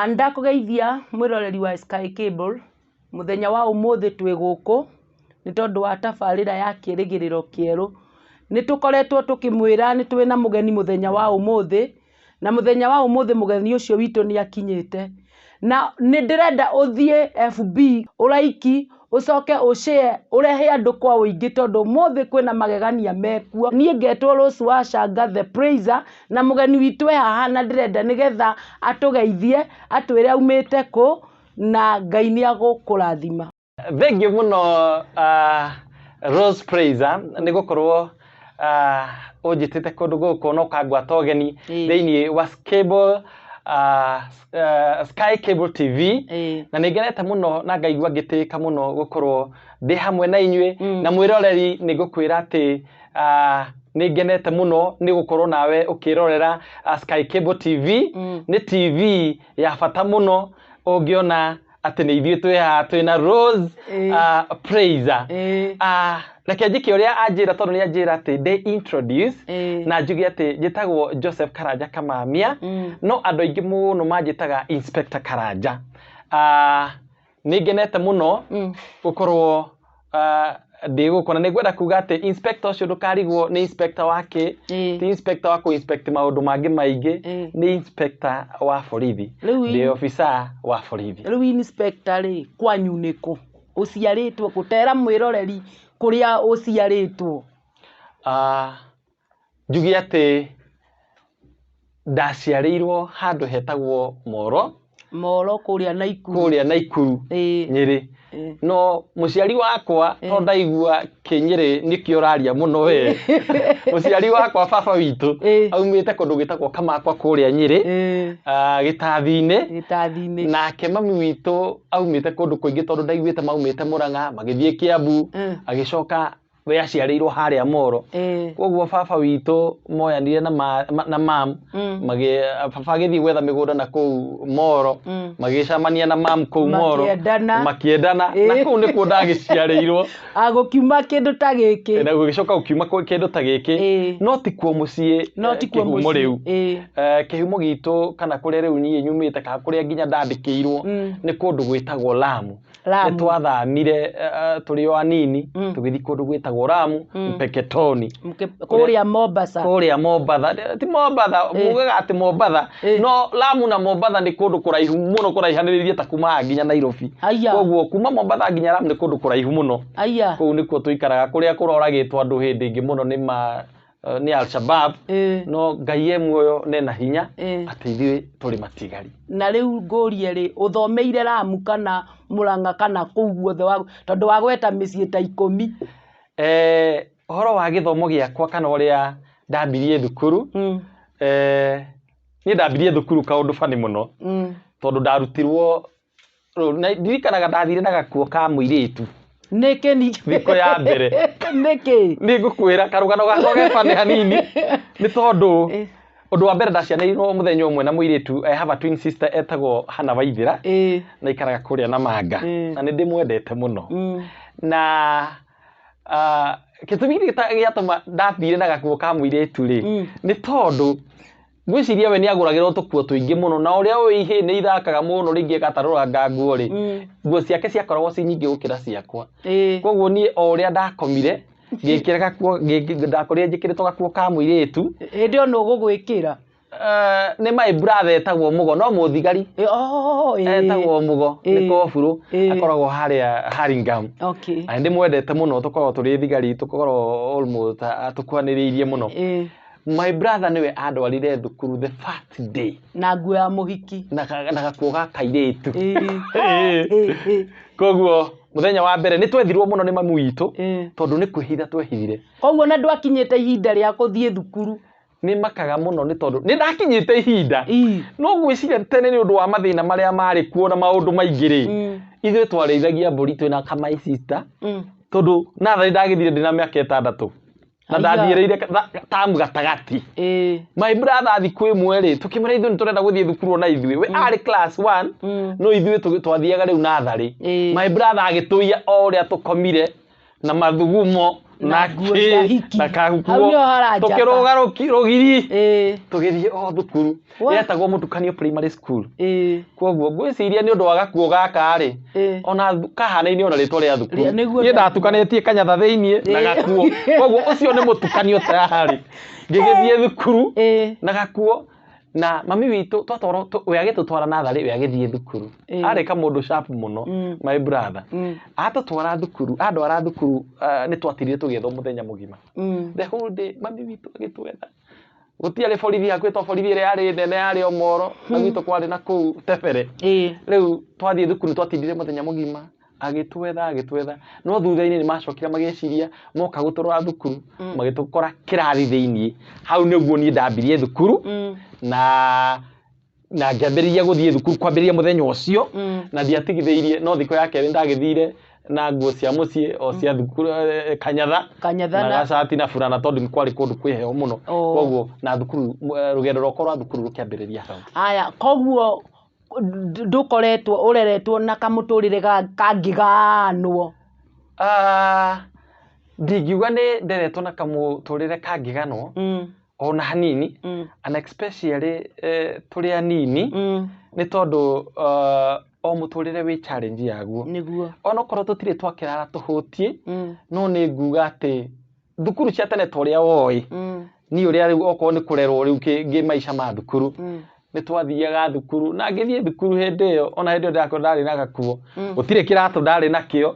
Ndakugeithia mwiroreri wa Sky Cable muthenya wa umuthi twi guku ni tondu wa tabarira ya kirigiriro kieru ni tukoretwo tukimwira ni twina mugeni muthenya wa umuthi na muthenya wa umuthi mugeni ucio witu ni akinyite na ni ndirenda uthie FB uraiki ucoke ushare urehe andu kwa uingi tondu muthi kwina magegania mekuo nie ngetwo Rose Wachanga the praiser na mugeni witu haha na ndirenda nigetha atugeithie atwire aumite ku na Ngai ni agukurathima. Thank you muno Rose Praiser ni gukorwo ujitite kundu guku no kangwata ugeni thiini wa Sky Cable TV na ningenete muno na ngaigua ngitika muno gukorwo ndi hamwe na inywe na mwiroreri ni gukwira ati ningenete muno ni gukorwo nawe ukirorera Sky Cable TV ni TV ya bata muno ungiona ati ni ithuĩ twĩ haha twĩna Rose Praiser reke njike ũrĩa anjĩra tondũ nĩ anjĩra atĩ ndĩ introduce na njuge atĩ njĩtagwo Joseph Karanja Kamamia no andũ aingĩ mũno manjĩtaga Inspector Karanja. Nĩ ngenete mũno gũkorwo ndi gukona ni gwenda kuga ati inspector ucio ndukarigwo ni inspector wake ti inspector wako inspect maundu mangi maingi ni inspector wa borithi ndi officer wa borithi. Riu inspector ri kwanyu niku uciaritwo gutera mwiroreri kuria uciaritwo? Njugi ati ndaciarirwo handu hetagwo Moro kuria Naikuru Nyeri no muciari wakwa to ndaigua Kinyeri nikio raria muno we muciari wakwa baba witu aumite kundu gitagwo Kamakwa kuria Nyeri Gitathi-ini nake mami witu aumite kundu kuingi tondu ndaiguite maumite Murang'a magithie Kiambu agicoka we aciarirwo haria Moro koguo baba witu moyanire na mam baba agithii gwetha migunda na kuu Moro magicamania na mam kuu Moro makiendana na kuu nikuo ndagiciarirwo agukiuma kindu ta giki na gugicoka ukiuma kindu ta giki no ti kuo mucii kihumo riu kihumo gitu kana kuria riu nie nyumite kana kuria nginya ndandikirwo ni kundu gwitagwo Lamu twathamire turi o anini tugithi kundu gwitagwo Lamu Mpeketoni kuria Mombasa ti Mombasa mugaga ati Mombasa no Lamu na Mombasa ni kundu kuraihu muno kuraihaniririe ta kuma nginya Nairobi koguo kuma Mombasa nginya Lamu ni kundu kuraihu muno kuu nikuo tuikaraga kuria kuroragitwo andu hindi ingi muno ni Al-Shabaab no Ngai muoyo nena hinya ati ithuĩ turi matigari. Na riu ngurie ri uthomeire Lamu kana Murang'a kana kuu guothe tondu wagweta micii ta 10? Horo wa githomo giakwa kana uria ndambirie thukuru ni ndambirie thukuru kaundu fani muno tondu ndarutirwo ndirikanaga ndathire na gakuo ka muiritu niki thiko ya mbere niki ni ngukwira karugano gakwa gefane hanini ni tondu undu wa mbere ndacianĩirwo muthenya umwe na muiritu I have a twin sister etagwo Hana Waithira na ikaraga kuria na Manga na ni ndimwendete muno na kitumi giatuma ndathire na gakuo ka muiritu ri ni tondu gwiciria we ni aguragirwo tukuo tuingi muno na uria uihi ni ithakaga muno ringi gatarura nguo ri nguo ciake ciakoragwo ci nyingi gukira ciakwa koguo ni o uria ndakomire ngikira gakuo ndakorire njikiritwo gakuo ka muiritu hindi ono gugwikira ni my brother etagwo Mugo no muthigari etagwo Mugo ni koburu akoragwo haria Haringam na ndi mwendete muno tukoragwo turi thigari tukoragwo almost atukwaniriirie muno. My brother niwe andwarire thukuru the first day na nguo ya muhiki na gakuo ga kairitu koguo muthenya wa mbere ni twethirwo muno ni mamu witu tondu ni kwihitha twehithire koguo na ndwakinyite ihinda ria kuthie thukuru ni makaga muno ni tondu ni ndakinyite ihinda no gwiciria tene ni undu wa mathina maria mari kuo na maundu maingiri ithuĩ twareithagia mburi twina ka my sister tondu nathari ndagithire ndina miaka 6 na ndathiĩrĩire tamu gatagati my brother thiku imwe ri tukimera ithuĩ turenda guthie thukuru na ithuĩ we ari class 1 no ithuĩ twathiaga riu nathari my brother agituia o uria tukomire na mathugumo na nguo cia hiki na kaguo hau nĩho haranjata tukiroga rugiri tugithie o thukuru yetagwo Mũtukanio Primary School koguo ngwiciria nĩ ũndũ wa gakuo gaka rĩ ona kahana-inĩ ona rĩtwa rĩa thukuru niĩ ndatukanĩtie Kanyatha thĩinĩ na gakuo koguo ũcio nĩ mũtukanio tayari ngĩgĩthiĩ thukuru na gakuo na mami witũ twatwarwo we agĩtũtwara natharĩ we agĩthiĩ thukuru arĩ kamũndũ sharp mũno my brother atũtwara thukuru andwara thukuru nĩ twatirire tũgĩethwo mũthenya mũgima the whole day mami witũ agĩtwetha gũtiarĩ borithi hakuhĩ borithi ĩrĩa yarĩ nene yarĩ o Moro mami witũ kwarĩ na kũu Tebere rĩu twathiĩ thukuru twatindire mũthenya mũgima agĩtwetha no thutha-inĩ nĩ macokire magĩciria moka gũtũrora thukuru magĩtũkora kĩrathi thĩinĩ hau nĩguo niĩ ndambirie thukuru na ngĩambĩrĩria gũthiĩ thukuru kwambĩrĩria mũthenya ũcio na ndiatigithĩirie no thikũ ya kerĩ ndagĩthire na nguo cia mũciĩ o cia thukuru Kanyatha na gacati na burana tondũ nĩ kwarĩ kũndũ kwĩheo mũno koguo na thukuru rũgendo rwakwa rwa thukuru rũkĩambĩrĩria hau aya koguo ndukoretwo ureretwo na kamũtũrĩre kangĩganwo ndingiuga nĩ nderetwo na kamũtũrĩre kangĩganwo ona hanini and especially tũrĩ anini nĩ tondũ o mũtũrĩre wĩ challenge yaguo ona okorwo tũtirĩ twakĩrara tũhũtie no nĩ nguga atĩ thukuru cia tene tũrĩa woĩ niĩ ũrĩa rĩu okorwo nĩ kũrerwo rĩu kĩ maica ma thukuru nĩ twathiaga thukuru na ngĩthiĩ thukuru hĩndĩ ĩyo ona hĩndĩ ĩyo ndarĩ na gakuo gũtirĩ kĩratũ ndarĩ nakĩo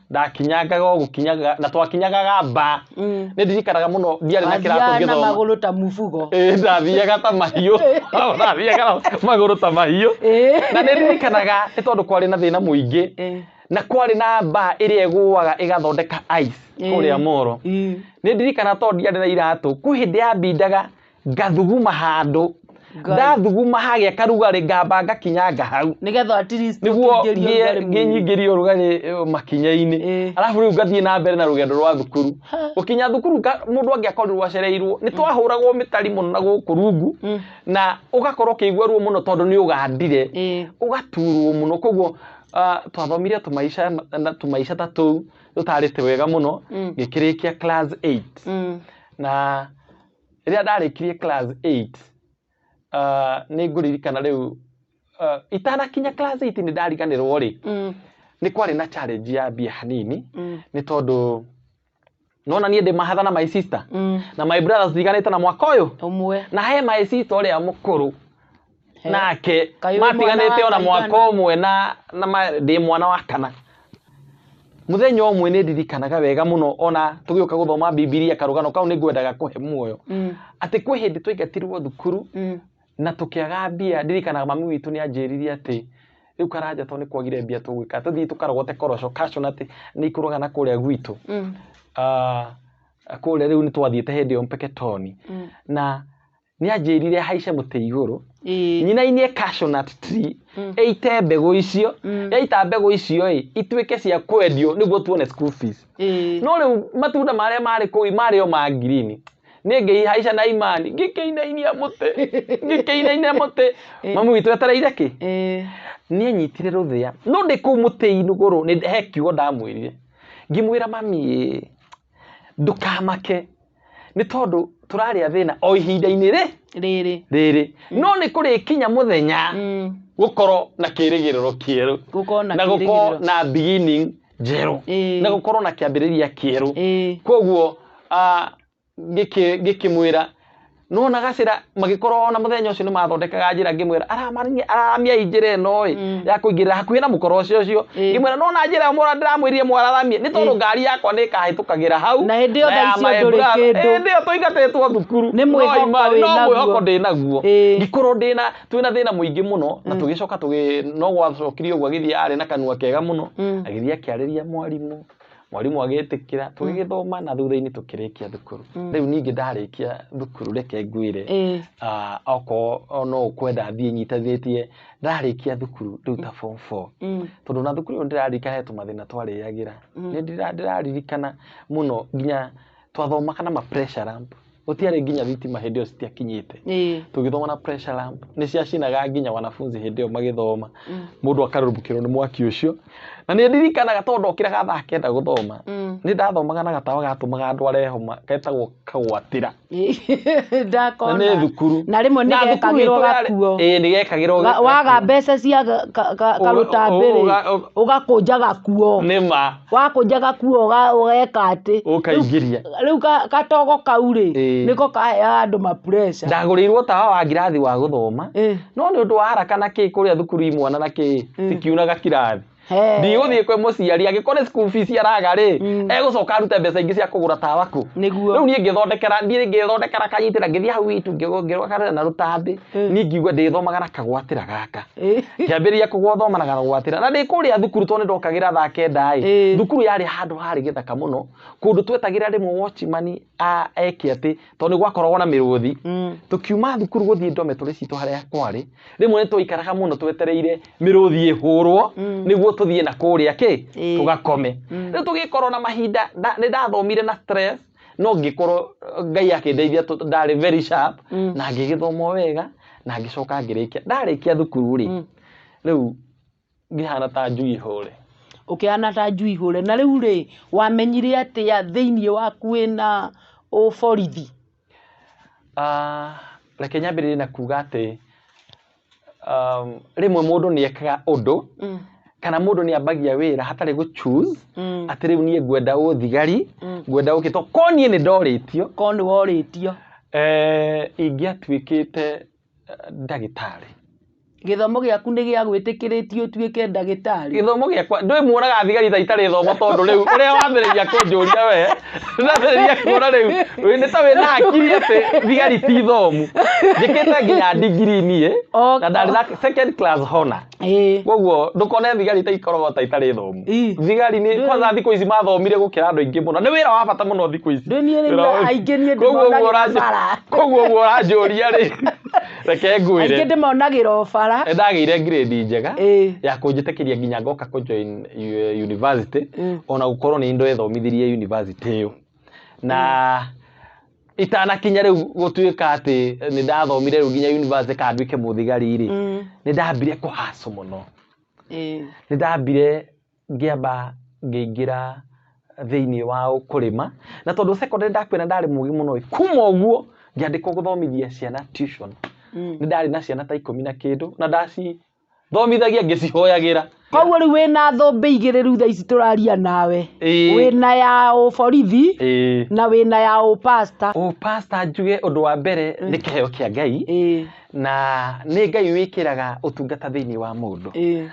ndakinyangaga o gũkinyaga na twakinyagaga mba nĩ ndirikanaga mũno ndiarĩ na kĩratũ ngĩthoma na magũrũ ta mũbugo ndathiaga ta mahiũ ndathiaga magũrũ ta mahiũ na nĩ ndirikanaga nĩ tondũ kwarĩ na thĩna mũingĩ na kwarĩ na mba ĩrĩa ĩgũaga ĩgathondeka ice kũrĩa Moro nĩ ndirikana tondũ ndiarĩ na iratũ kwĩ hĩndĩ yambindaga ngathuguma handũ ndathuguma hagĩa karugarĩ ngamba ngakinyanga hau nigetha at least nĩguo ngĩnyingĩrie ũrugarĩ makinya-inĩ alafu rĩu ngathiĩ na mbere na rũgendo rwa thukuru gũkinya thukuru mũndũ angĩakorirwo acereirwo nĩ twahũragwo mĩtari mũno na gũkũ rungu na ũgakorwo ũkĩigua ruo mũno tondũ nĩ ũgandire ũgaturwo mũno koguo twathomire tũmaica ta tũu tũtarĩte wega mũno ngĩkĩrĩkia class 8 na rĩrĩa ndarĩkirie class 8 nĩ ngũririkana rĩu itanakinya class 8 nĩ ndariganĩrwo rĩ nĩ kwarĩ na challenge ya mbia hanini nĩ tondũ nona niĩ ndĩ mahatha na my sister na my brothers tutiganĩte na mwaka ũyũ ũmwe na he my sister ũrĩa mũkũrũ nake matiganĩte ona mwaka ũmwe na ndĩ mwana wa kana muthenya ũmwe nĩ ndirikanaga wega mũno ona tũgĩũka gũthoma Bibilia karũgano kau nĩ ngwendaga kũhe muoyo atĩ kwĩ hĩndĩ twaingatirwo thukuru na tũkĩaga mbia ndirikanaga mami witũ nĩ anjĩririe atĩ rĩu karanja tondũ nĩ kwagire mbia tũgwĩka tũthiĩ tũkarogote koroco cash atĩ nĩ ikũrogana kũrĩa gwitũ kũrĩa rĩu nĩ twathiĩte hĩndĩ ĩyo Mpeketoni na nĩ anjĩrire haice mũtĩ igũrũ nyina-inĩ cashewnut tree ĩite mbegũ icio yaita mbegũ icio ituĩke cia kwendio nĩguo tuone school fees no rĩu matunda marĩa marĩ kũu marĩ o ma green nĩ ngĩihaica na imani ngĩkĩinainia mũtĩ mami witũ etereire kĩ niĩ nyitire rũthĩa no ndĩ kũu mũtĩ-inĩ igũrũ nĩ he kiugo ndamwĩrire ngĩmwĩra mami ndũkamake nĩ tondũ tũrarĩa thĩna o ihinda-inĩ rĩrĩ no nĩ kũrĩkinya mũthenya gũkorwo na kĩĩrĩgĩrĩro kĩerũ na gũkorwo na beginning njerũ na gũkorwo na kĩambĩrĩria kĩerũ koguo ngĩkĩmwĩra nona gacĩra magĩkorwo ona mũthenya ũcio nĩ mathondekaga njĩra ngĩmwĩra aramia njĩra ĩno ya kũingĩrĩra hakuhĩ na mũkoroco ũcio ngĩmwĩra nona njĩra ĩyo ndĩramwĩrire mwararamie nĩ tondũ ngari yakwa nĩ ĩkahĩtũkagĩra hau na hĩndĩ ĩyo thaa icio ndũrĩ kĩndũ hĩndĩ ĩyo tũingatĩtwo thukuru nĩ mwĩhoko ndĩnaguo ngĩkorwo twĩna thĩna mũingĩ mũno na tũgĩcoka no gwacokirie ũguo agĩthiĩ arĩ na kanua kega mũno agĩthiĩ akĩarĩria mwarimũ agĩtĩkĩra tũgĩgĩthoma na thutha-inĩ tũkĩrĩkia thukuru rĩu ningĩ ndarĩkia thukuru reke ngwĩre okorwo no ũkwenda thiĩ nyitithĩtie ndarĩkia thukuru rĩu ta form 4 tondũ na thukuru ĩyo ndĩraririkana he tũmathĩna twarĩagĩra nĩ ndĩraririkana mũno nginya twathomaga na ma pressure lamp gutiarĩ nginya thitima hĩndĩ ĩyo citiakinyĩte tũgĩthoma na pressure lamp nĩ ciacinaga nginya wanafunzi hĩndĩ ĩyo magĩthoma mũndũ akarũmbũkĩrwo nĩ mwaki ũcio na nĩ ndirikanaga tondũ okĩraga thaa kenda gũthoma nĩ ndathomaga na gatawa gatũmaga andũ arehoma ketagwo kagwatĩra ndakona nĩ thukuru na rĩmwe nĩ gekagĩrwo gakuo nĩ gekagĩrwo waga mbeca cia karũtambĩrĩ ũgakũnja gakuo nĩma wakũnja gakuo ũgeka atĩ ũkaingĩria rĩu gatogo kau rĩ nĩko kaheaga andũ ma pressure ndagũrĩirwo tawa wa ngirathi wa gũthoma no nĩ ũndũ wa haraka na kĩ kũrĩa thukuru imwana na kĩ tikiunaga kirathi ndigũthiĩ kwĩ mũciari angĩkorwo nĩ school fees araga rĩ egũcoka arute mbeca ingĩ cia kũgũra tawa kũ rĩu niĩ ngĩthondekera kanyitĩra ngĩthiĩ hau itu ngĩgũra na rũtambi niĩ ngiuga ndĩthomaga na kagwatĩra gaka kĩambĩrĩria kũgũthoma na kagwatĩra na ndĩ kũrĩa thukuru tondũ ndokagĩra thaa kenda thukuru yarĩ handũ harĩ gĩthaka mũno kũndũ twetagĩra rĩmwe watchman eke atĩ tondũ nĩ gwakoragwo na mĩrũthi tũkiuma thukuru gũthiĩ dormitory citũ harĩa kwarĩ rĩmwe nĩ twaikaraga mũno twetereire mĩrũthi ĩhũrwo nĩguo tũthiĩ na kũrĩa tũgakome rĩu tũgĩkorwo na mahinda nĩ ndathomire na stress no ngĩkorwo Ngai akĩndeithia ndarĩ very sharp na ngĩgĩthoma wega na ngĩcoka ngĩrĩkia ndarĩkia thukuru rĩu ngĩhana ta njui hũre ũkĩhana ta njui hũre na rĩu rĩ wamenyire atĩa thĩinĩ waku wĩna ũborithi reke nyambĩrĩrie na kuga atĩ rĩmwe mũndũ nĩ ekaga ũndũ kana mũndũ nĩ ambagia wĩra hatarĩ gũ choose atĩ rĩu niĩ ngwenda ũthigari ngwenda ũkĩto ko niĩ nĩ ndorĩtio ko nĩ worĩtio ingĩatuĩkĩte ndagĩtarĩ gĩthomo gĩaku nĩ gĩa gwĩtĩkĩrĩtio ũtuĩke ndagĩtarĩ gĩthomo gĩakwa ndũĩ muonaga thigari ta itarĩ thomo tondũ rĩu ũrĩa wambĩrĩria kũnjũria we ndambĩrĩria kuona rĩu nĩ ta wĩna hakiri atĩ thigari ti thomu njĩkĩte nginya degree niĩ na ndarĩ na second class honor koguo ndũkone thigari ta ikoragwo ta itarĩ thomu thigari nĩ kwanza thikũ ici mathomire gũkĩra andũ aingĩ mũno nĩ wĩra wa bata mũno thikũ ici aingĩ niĩ ndĩmonagĩra bara koguo ũguo ũranjũria rĩ reke ngwĩre aingĩ ndĩmonagĩra bara ndagĩire grade njega ya kũnjĩtĩkĩria nginya ngoka kũ join university ona gũkorwo nĩ ndo ethomithirie university ĩyo na itanakinya rĩu gũtuĩka atĩ nĩ ndathomire rĩu nginya university ka nduĩke mũthigari rĩ nĩ ndambire kũhaco mũno nĩ ndambire ngĩamba ngĩingĩra thĩinĩ wa kũrĩma na tondũ secondary ndakwĩra ndarĩ mũgi mũno kuma ũguo ngĩandĩkwo gũthomithia ciana tuition nĩ ndarĩ na ciana ta 10 na kĩndũ na ndacithomithagia ngĩcihoyagĩra koguo rĩu wĩna thũmbĩ igĩrĩ rĩu thaa ici tũraria nawe wĩna ya ũborithi na wĩna ya ũpasta ũpasta njuge ũndũ wa mbere nĩ kĩheo kĩa Ngai na nĩ Ngai wĩkĩraga ũtungata thĩinĩ wa mũndũ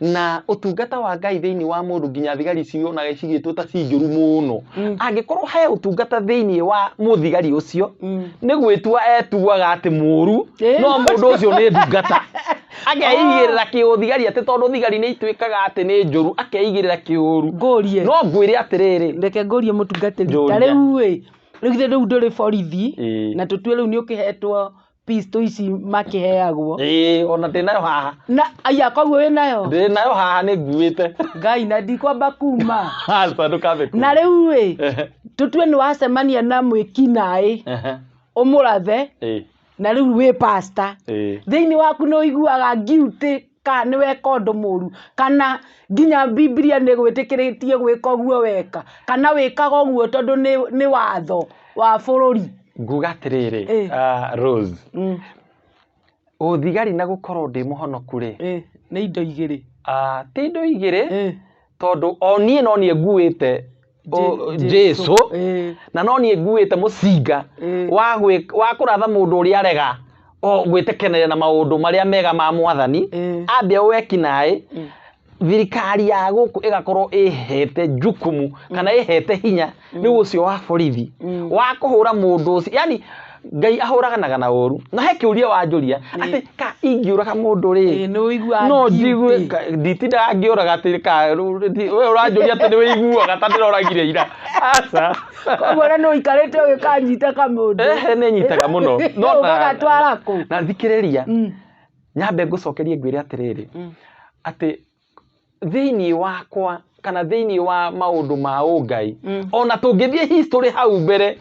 na ũtungata wa Ngai thĩinĩ wa mũndũ nginya thigari cionaga cigĩtwo ta cinjũru mũno angĩkorwo he ũtungata thĩinĩ wa mũthigari ũcio nĩ gwĩtua etuaga atĩ mũru no mũndũ ũcio nĩ ndungata akeigĩrĩra kĩũthigari atĩ tondũ thigari nĩ ituĩkaga atĩ nĩ njũru akeigĩrĩra kĩũru ngũrie no ngwĩre atĩrĩrĩ reke ngũrie mũtungatĩri ta rĩu rĩu ndũrĩ borithi na tũtue rĩu nĩ ũkĩhetwo pisto ici makĩheagwo ona ndĩnayo haha na aya koguo wĩnayo ndĩnayo haha nĩ nguĩte Ngai na ndikwamba kuma ndũkambe kuma na rĩu tũtue nĩ wacemania na mwĩkinaĩ ũmũrathe na rĩu wĩ pastor thĩinĩ waku nĩ ũiguaga guilty ka nĩ weka ũndũ mũru kana nginya Biblia nĩ gwĩtĩkĩrĩtie gwĩka ũguo weka kana wĩkaga ũguo tondũ nĩ watho wa bũrũri nguga atĩrĩrĩ Rose ũthigari na gũkorwo ndĩ mũhonoku rĩ nĩ indo igĩrĩ ti indo igĩrĩ tondũ o niĩ no niĩ nguĩte Jesu na no niĩ nguĩte mũcinga wa kũratha mũndũ ũrĩa arega o gwĩtĩkanĩria na maũndũ marĩa mega ma Mwathani ambia wekinaĩ thirikari ya gũkũ ĩgakorwo ĩhete jukumu kana ĩhete hinya nĩ ũcio wa borithi wa kũhũra mũndũ ũcio yani Ngai ahũraganaga na ũru na he kĩũria wanjũria atĩ ka ingĩũraga mũndũ rĩ no njigue nditindaga ngĩũraga atĩ ka we ũranjũria atĩ nĩ wĩiguaga ta ndĩroragire ira aca koguo nĩ ũikarĩte ũgĩkanyita kamũndũ nĩ nyitaga mũno no ũgatwara kũ na thikĩrĩria nyambe ngũcokerie ngwĩre atĩrĩrĩ atĩ thĩinĩ wakwa kana thĩinĩ wa maũndũ ma ũngai ona tũngĩthiĩ history hau mbere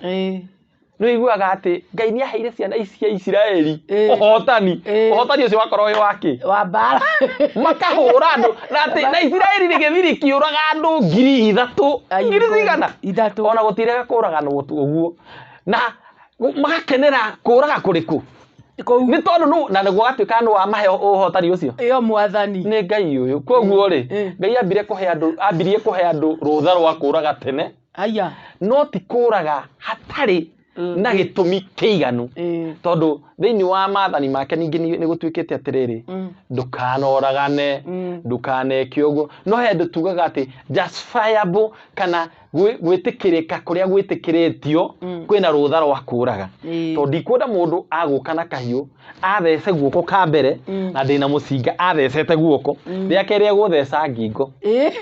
no iguaga ati Ngai ni aheire ciana ici cia Isiraeli ũhotani ũcio wakorwo wĩ wake wa bara makahũra andũ na Isiraeli rĩgĩthiri kĩũraga andũ 3,000 3,000 ona gũtirega kũragana ũguo na magakenera kũraga kũrĩkũ nĩ tondũ na nĩguo gatuĩka nũ wa mahe ũhotani ũcio ĩyo mwathani nĩ Ngai ũyũ koguo rĩ Ngai ambirie kũhe andũ rũtha rwa kũraga tene aya no ti kũraga hatarĩ na gĩtũmi kĩiganu tondũ thĩinĩ wa maathani make ningĩ nĩ gũtuĩkĩte atĩrĩrĩ ndũkanoragane ndũkaneke ũguo no he andũ tugaga atĩ justifiable kana gwĩtĩkĩrĩka kũrĩa gwĩtĩkĩrĩtio kwĩna rũtha rwa kũraga tondũ ndikwenda mũndũ agũka na kahiũ athece guoko ka mbere na ndĩna mũcinga athecete guoko rĩa kerĩ egũtheca ngingo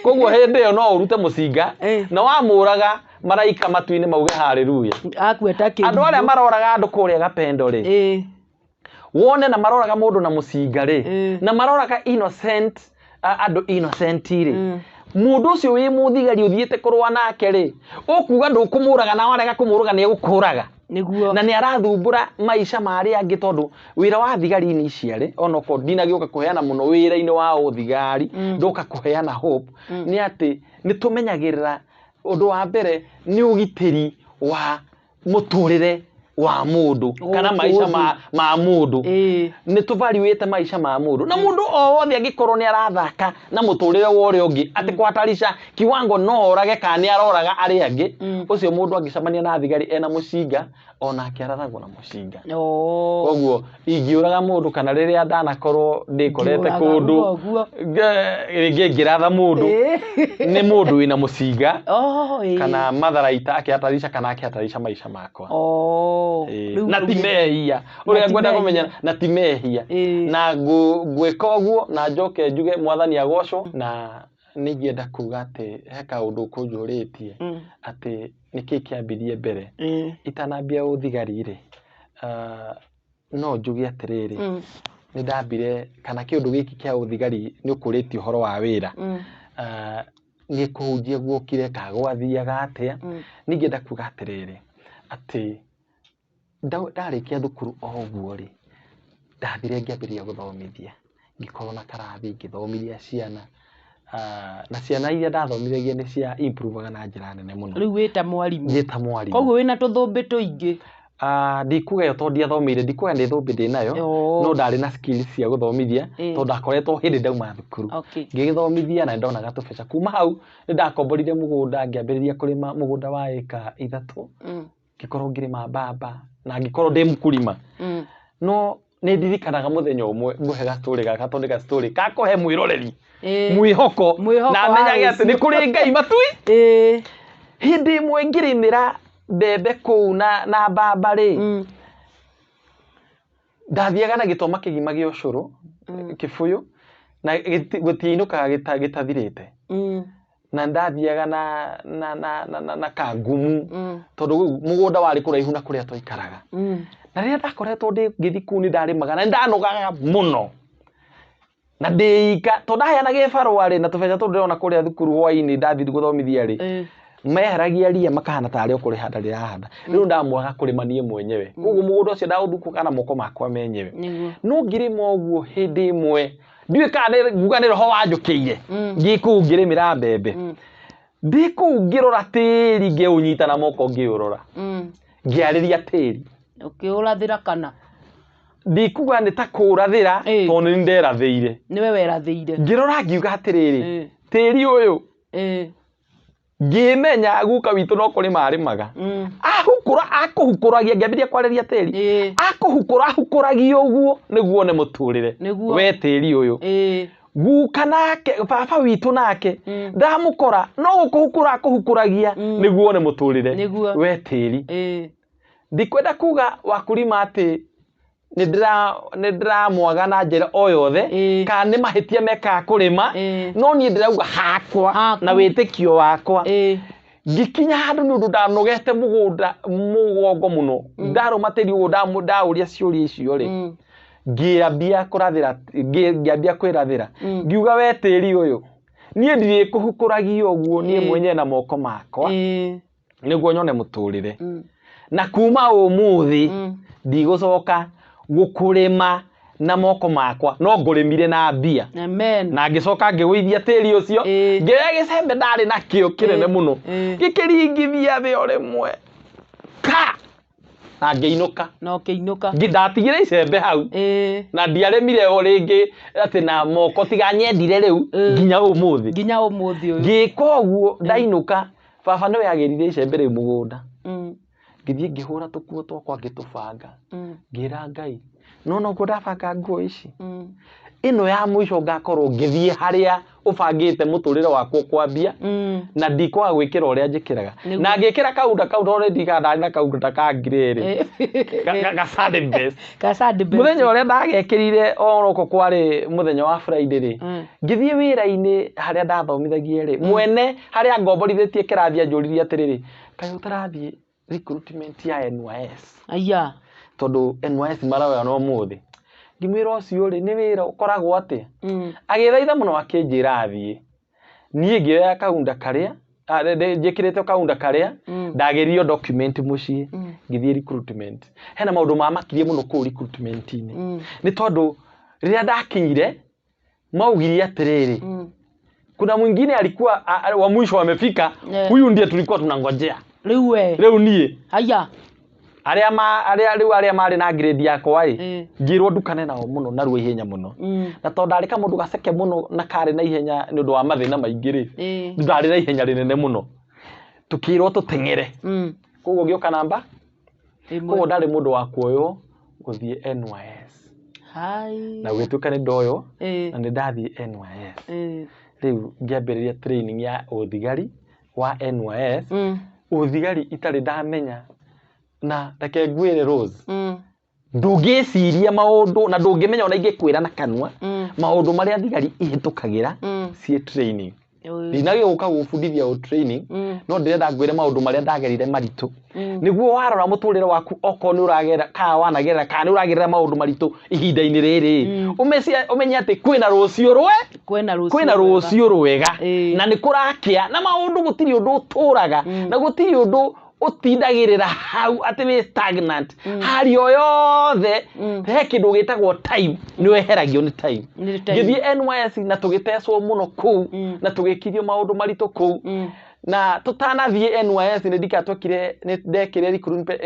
koguo hĩndĩ ĩyo no ũrute mũcinga na wamũraga maraika matu-inĩ mauge haleluya andũ arĩa maroraga andũ kũrĩa Gapendo rĩ wone na maroraga mũndũ na mũcinga rĩ na maroraga innocent andũ innocent rĩ mũndũ ũcio wĩ mũthigari ũthiĩte kũrũa nake rĩ ũkuga ndũkũmũraga na warega kũmũraga nĩ egũkũraga na nĩ arathumbũra maica marĩa angĩ tondũ wĩra wa thigari nĩ iciarĩ onoko ndinagĩũka kũheana mũno wĩra-inĩ wa ũthigari ndoka kũheana hope nĩ atĩ nĩ tũmenyagĩrĩra ũndũ wa mbere nĩ ũgitĩri wa mũtũrĩre wa mũndũ kana maica ma mũndũ nĩ tũvaluate maica ma mũndũ na mũndũ o wothe angĩkorwo nĩ arathaka na mũtũrĩre wa ũrĩa ũngĩ atĩ kwatarisha kiwango no orage kana nĩ aroraga arĩa angĩ ũcio mũndũ angĩcemania na thigari ena mũcinga onake araragwo na mũcinga koguo ingĩũraga mũndũ kana rĩrĩa ndanakorwo ndĩkorete kũndũ rĩngĩ ngĩratha mũndũ nĩ mũndũ wĩna mũcinga kana matharaita akĩhatarisha kana akĩhatarisha maica makwa na ti mehia ũrĩa ngwenda kũmenya na ti mehia na ngwĩka ũguo na njoke njuge mwathani agocwo na nĩngĩenda kuga atĩ he kaũndũ kũnjũrĩtie atĩ nĩkĩĩ kĩambirie mbere itanambia ũthigari rĩ no njuge atĩrĩrĩ nĩ ndambire kana kĩũndũ gĩkĩ kĩa ũthigari nĩ ũkũrĩtie ũhoro wa wĩra niĩ kũhunjia guokire kagwathiaga atĩa nĩngĩenda kuga atĩrĩrĩ atĩ ndarĩkia thukuru o ũguo rĩ ndathire ngĩambĩrĩria gũthomithia ngĩkorwo na karathi ngĩthomithia ciana na ciana iria ndathomithagia nĩ cia improvaga na njĩra nene mũno rĩu wĩta mwarimũ ngĩta mwarimũ koguo wĩna tũthũmbĩ tũingĩ ndikuga yo tondũ ndiathomeire ndikuga nĩ thũmbĩ ndĩnayo no ndarĩ na skills cia gũthomithia tondũ ndakoretwo hĩndĩ ndauma thukuru ngĩgĩthomithia na ndonaga tũbeca kuma hau nĩ ndakomborire mũgũnda ngĩambĩrĩria kũrĩma mũgũnda wa ĩka 3 ngĩkorwo ngĩrĩma mbamba na ngĩkorwo ndĩ mũkulima no nĩ ndirikanaga mũthenya ũmwe ngũhe gastory gaka tondũ gastory kakũhe mwĩroreri mwĩhoko na menyage atĩ nĩ kũrĩ Ngai matui hĩndĩ ĩmwe ngĩrĩmĩra mbembe kũu na mbamba rĩ ndathiaga na gĩtoma kĩgima gĩa ũcũrũ kĩbũyũ na gũtiinũkaga gĩtathirĩte na ndathiaga na kangumu tondũ mũgũnda warĩ kũraihu na kũrĩa twaikaraga na rĩrĩa ndakoretwo ngĩthiĩ kũu nĩ ndarĩmaga na ndanogaga mũno na ndĩika tondũ ndaheanaga gĩbarũa rĩ na tũbeca tũndũ ndĩrona kũrĩa thukuru hwaĩ-inĩ ndathiĩ gũthomithia rĩ meheragia ria makahana tarĩ okũrĩ handa ndĩrahanda rĩu ndamwaga kũrĩma niĩ mwenyewe koguo mũgũnda ũcio ndaũthukũka na moko makwa menyewe no ngĩrĩma ũguo hĩndĩ ĩmwe ndiũĩ kana nguga nĩ roho wanjũkĩire ngĩkũu ngĩrĩmĩra mbembe ndĩkũu ngĩrora tĩri ngĩũnyita na moko ngĩũrora ngĩarĩria tĩri ũkĩũrathĩra kana ndikuga nĩ ta kũrathĩra tondũ nĩ nderathĩire nĩwe werathĩire ngĩrora ngiuga atĩrĩrĩ tĩri ũyũ ngĩmenya guka witũ no kũrĩma arĩmaga akũhukũragia ngĩambĩrĩria kwarĩria tĩri akũhukũragia ũguo nĩguo nĩ mũtũrĩre we tĩri ũyũ guka nake baba witũ nake ndamũkora no gũkũhukũra akũhukũragia nĩguo nĩ mũtũrĩre we tĩri ndikwenda kuga wakulima atĩ nĩ ndĩramwaga na njĩra o yothe kana nĩ mahĩtia mekaga kũrĩma no niĩ ndĩrauga hakwa na wĩtĩkio wakwa ngĩkinya handũ nĩ ũndũ ndanogete mũgũnda mũgongo mũno ndarũma tĩri ũguo ndaũria ciũria icio rĩ ngĩambia kwĩrathĩra ngiuga we tĩri ũyũ niĩ ndirĩkũhukũragia ũguo niĩ mwenyewe na moko makwa nĩguo nyone mũtũrĩre na kuma umuthi ndigũcoka gũkũrĩma na moko makwa no ngũrĩmire na mbia. Amen. Na ngĩcoka ngĩgũithia tĩri ũcio ngĩoya gĩcembe ndarĩ nakĩo kĩnene mũno gĩkĩringithia thĩ o rĩmwe ka na ngĩinũka. No kĩinũka. Ndatigire icembe hau na ndiarĩmire o rĩngĩ atĩ na moko tiga nyendire rĩu nginya ũmũthĩ. Nginya ũmũthĩ ũyũ. Ngĩka ũguo ndainũka baba nĩwe agĩrire icembe rĩu mũgũnda. Ngĩthiĩ ngĩhũra tũkuo twakwa ngĩtũbanga. Ngĩra Ngai no noguo ndabanga nguo ici. Ĩno ya mũico ngakorwo ngĩthiĩ harĩa ũbangĩte mũtũrĩre wakwa kwambia na ndikwaga gwĩkĩra ũrĩa njĩkĩraga. Na ngĩkĩra kaunda kau tondũ ndikandari na kaunda ka ngirĩrĩ. Gasande best. Gasande best. Mũthenya ũrĩa ndagekĩrire oroko kwarĩ mũthenya wa Friday rĩ. Ngĩthiĩ wĩra-inĩ harĩa ndathomithagia rĩ. Mwene harĩa ngomborithĩtie kĩrathi anjũririe atĩrĩrĩ, kaĩ ũtarathiĩ recruitment ya NYS? Aya. Tondũ NYS maroya no mũthĩ. Ngĩmwĩra ũcio rĩ nĩ wĩra ũkoragwo atĩa? Agĩthaitha mũno akĩnjĩra athiĩ. Niĩ ngĩoya kaunda karĩa njĩkĩrĩte kaunda karĩa ndagĩrio document mũciĩ ngĩthiĩ recruitment. Hena maũndũ maamakirie mũno kũu recruitment-inĩ. Nĩ tondũ rĩrĩa ndakinyire maugire atĩrĩrĩ, kuna mwingine alikuwa wa mwisho amefika, huyu ndiye tulikuwa tunangojea. Rĩu niĩ. Haya. Arĩa marĩ na grade yakwa ĩ ngĩrwo ndukane nao mũno na ruo ihenya mũno. Na tondũ ndarĩ kamũndũ gaceke mũno na karĩ na ihenya nĩ ũndũ wa mathĩna maingĩ rĩ, ndarĩ na ihenya rĩnene mũno. Tukĩrwo tũteng'ere. Koguo ngĩoka namba. Koguo ndarĩ mũndũ wa kuoywo gũthiĩ NYS. Na gũgĩtuĩka nĩ ndoywo na nĩ ndathiĩ NYS. Rĩu ngĩambĩrĩria training ya ũthigari wa NYS. Ũthigari itarĩ ndamenya na reke ngwĩre Rose. Ndũngĩciria maũndũ na ndũngĩmenya ona ingĩkwĩra na kanua maũndũ marĩa thigari ihĩtũkagĩra ciĩ training. Ndinagĩ gũka gũbundithia o training no ndĩrenda ngwĩre maũndũ marĩa ndagerire maritũ. Nĩguo warora mũtũrĩre waku okorwo nĩ ũragerera kana wanagerera kana nĩ ũragerera maũndũ maritũ ihinda-inĩ rĩrĩ. Ũmenye atĩ kwĩna rũciũ rwega na nĩ kũrakĩa na maũndũ gũtirĩ ũndũ ũtũraga na gũtirĩ ũndũ ũtindagĩrĩra hau atĩ wĩ stagnant. Harĩ o yothe he kĩndũ gĩtagwo time nĩ weheragio nĩ time. Ngĩthiĩ NYS na tũgĩtecwo mũno kũu na tũgĩkirio maũndũ maritũ kũu. Na tũtanathiĩ NYS nĩ ndikatwekire nĩ ndekire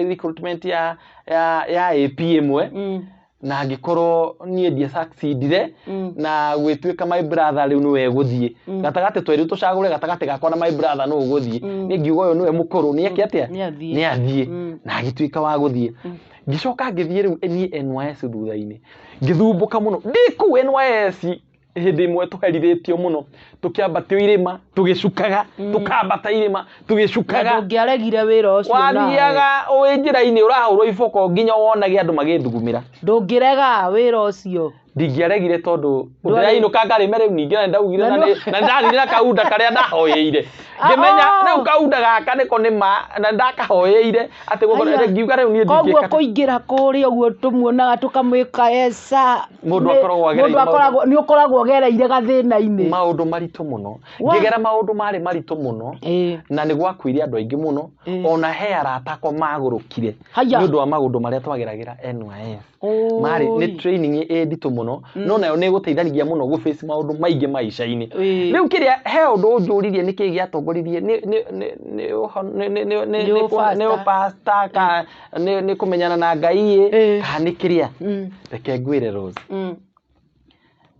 recruitment ya AP ĩmwe na ngĩkorwo niĩ ndie succeedire na gwĩtuĩka my brother rĩu nĩwe gũthiĩ gatagatĩ twĩrĩ tũcagũre gatagatĩ gakwa na my brother no gũthiĩ. Niĩ ngiuga ũyũ nĩwe mũkũrũ nĩeke atĩa nĩ athiĩ na agĩtuĩka wa gũthiĩ. Ngĩcoka ngĩthiĩ rĩu niĩ NYS thutha-inĩ ngĩthumbũka mũno ndĩ kũu NYS. Hĩndĩ ĩmwe tũherithĩtio mũno tũkĩambatio irĩma tũgĩcukaga tũkambata irĩma tũgĩcukaga. Ndũngĩaregire wĩra ũcio nawe. Wathiaga wĩ njĩra-inĩ ũrahũrwo iboko nginya wonage andũ magĩthugumĩra. Ndũngĩrega wĩra ũcio. Ndingĩaregire tondũ ndĩrainũka ngarĩme rĩu ningĩ na ndaugire na ndarire na kaunda karĩa ndahoyeire. Ngĩmenya rĩu kaunda gaka nĩko nĩ ma na ndakahoyeire atĩ gũkorwo ngiuga rĩu niĩ ndingĩka. Koguo kũingĩra kũrĩa ũguo tũmuonaga tũkamwĩka Esa. Mũndũ akoragwo nĩ ũkoragwo gereire gathĩna-inĩ. Maũndũ maritũ mũno. Ngĩgera maũndũ marĩ maritũ mũno na nĩ gwakuire andũ aingĩ mũno ona he arata akwa magũrũkire nĩ ũndũ wa maũndũ marĩa twageragĩra NYS. Marĩ nĩ training nditũ mũno no nayo nĩ gũteithanagia mũno gũface maũndũ maingĩ maica-inĩ. Rĩu kĩrĩa he ũndũ ũnjũririe nĩkĩ gĩatongoririe nĩ pastor ka nĩ kũmenyana na Ngai kana nĩ kĩrĩa. Reke ngwĩre Rose.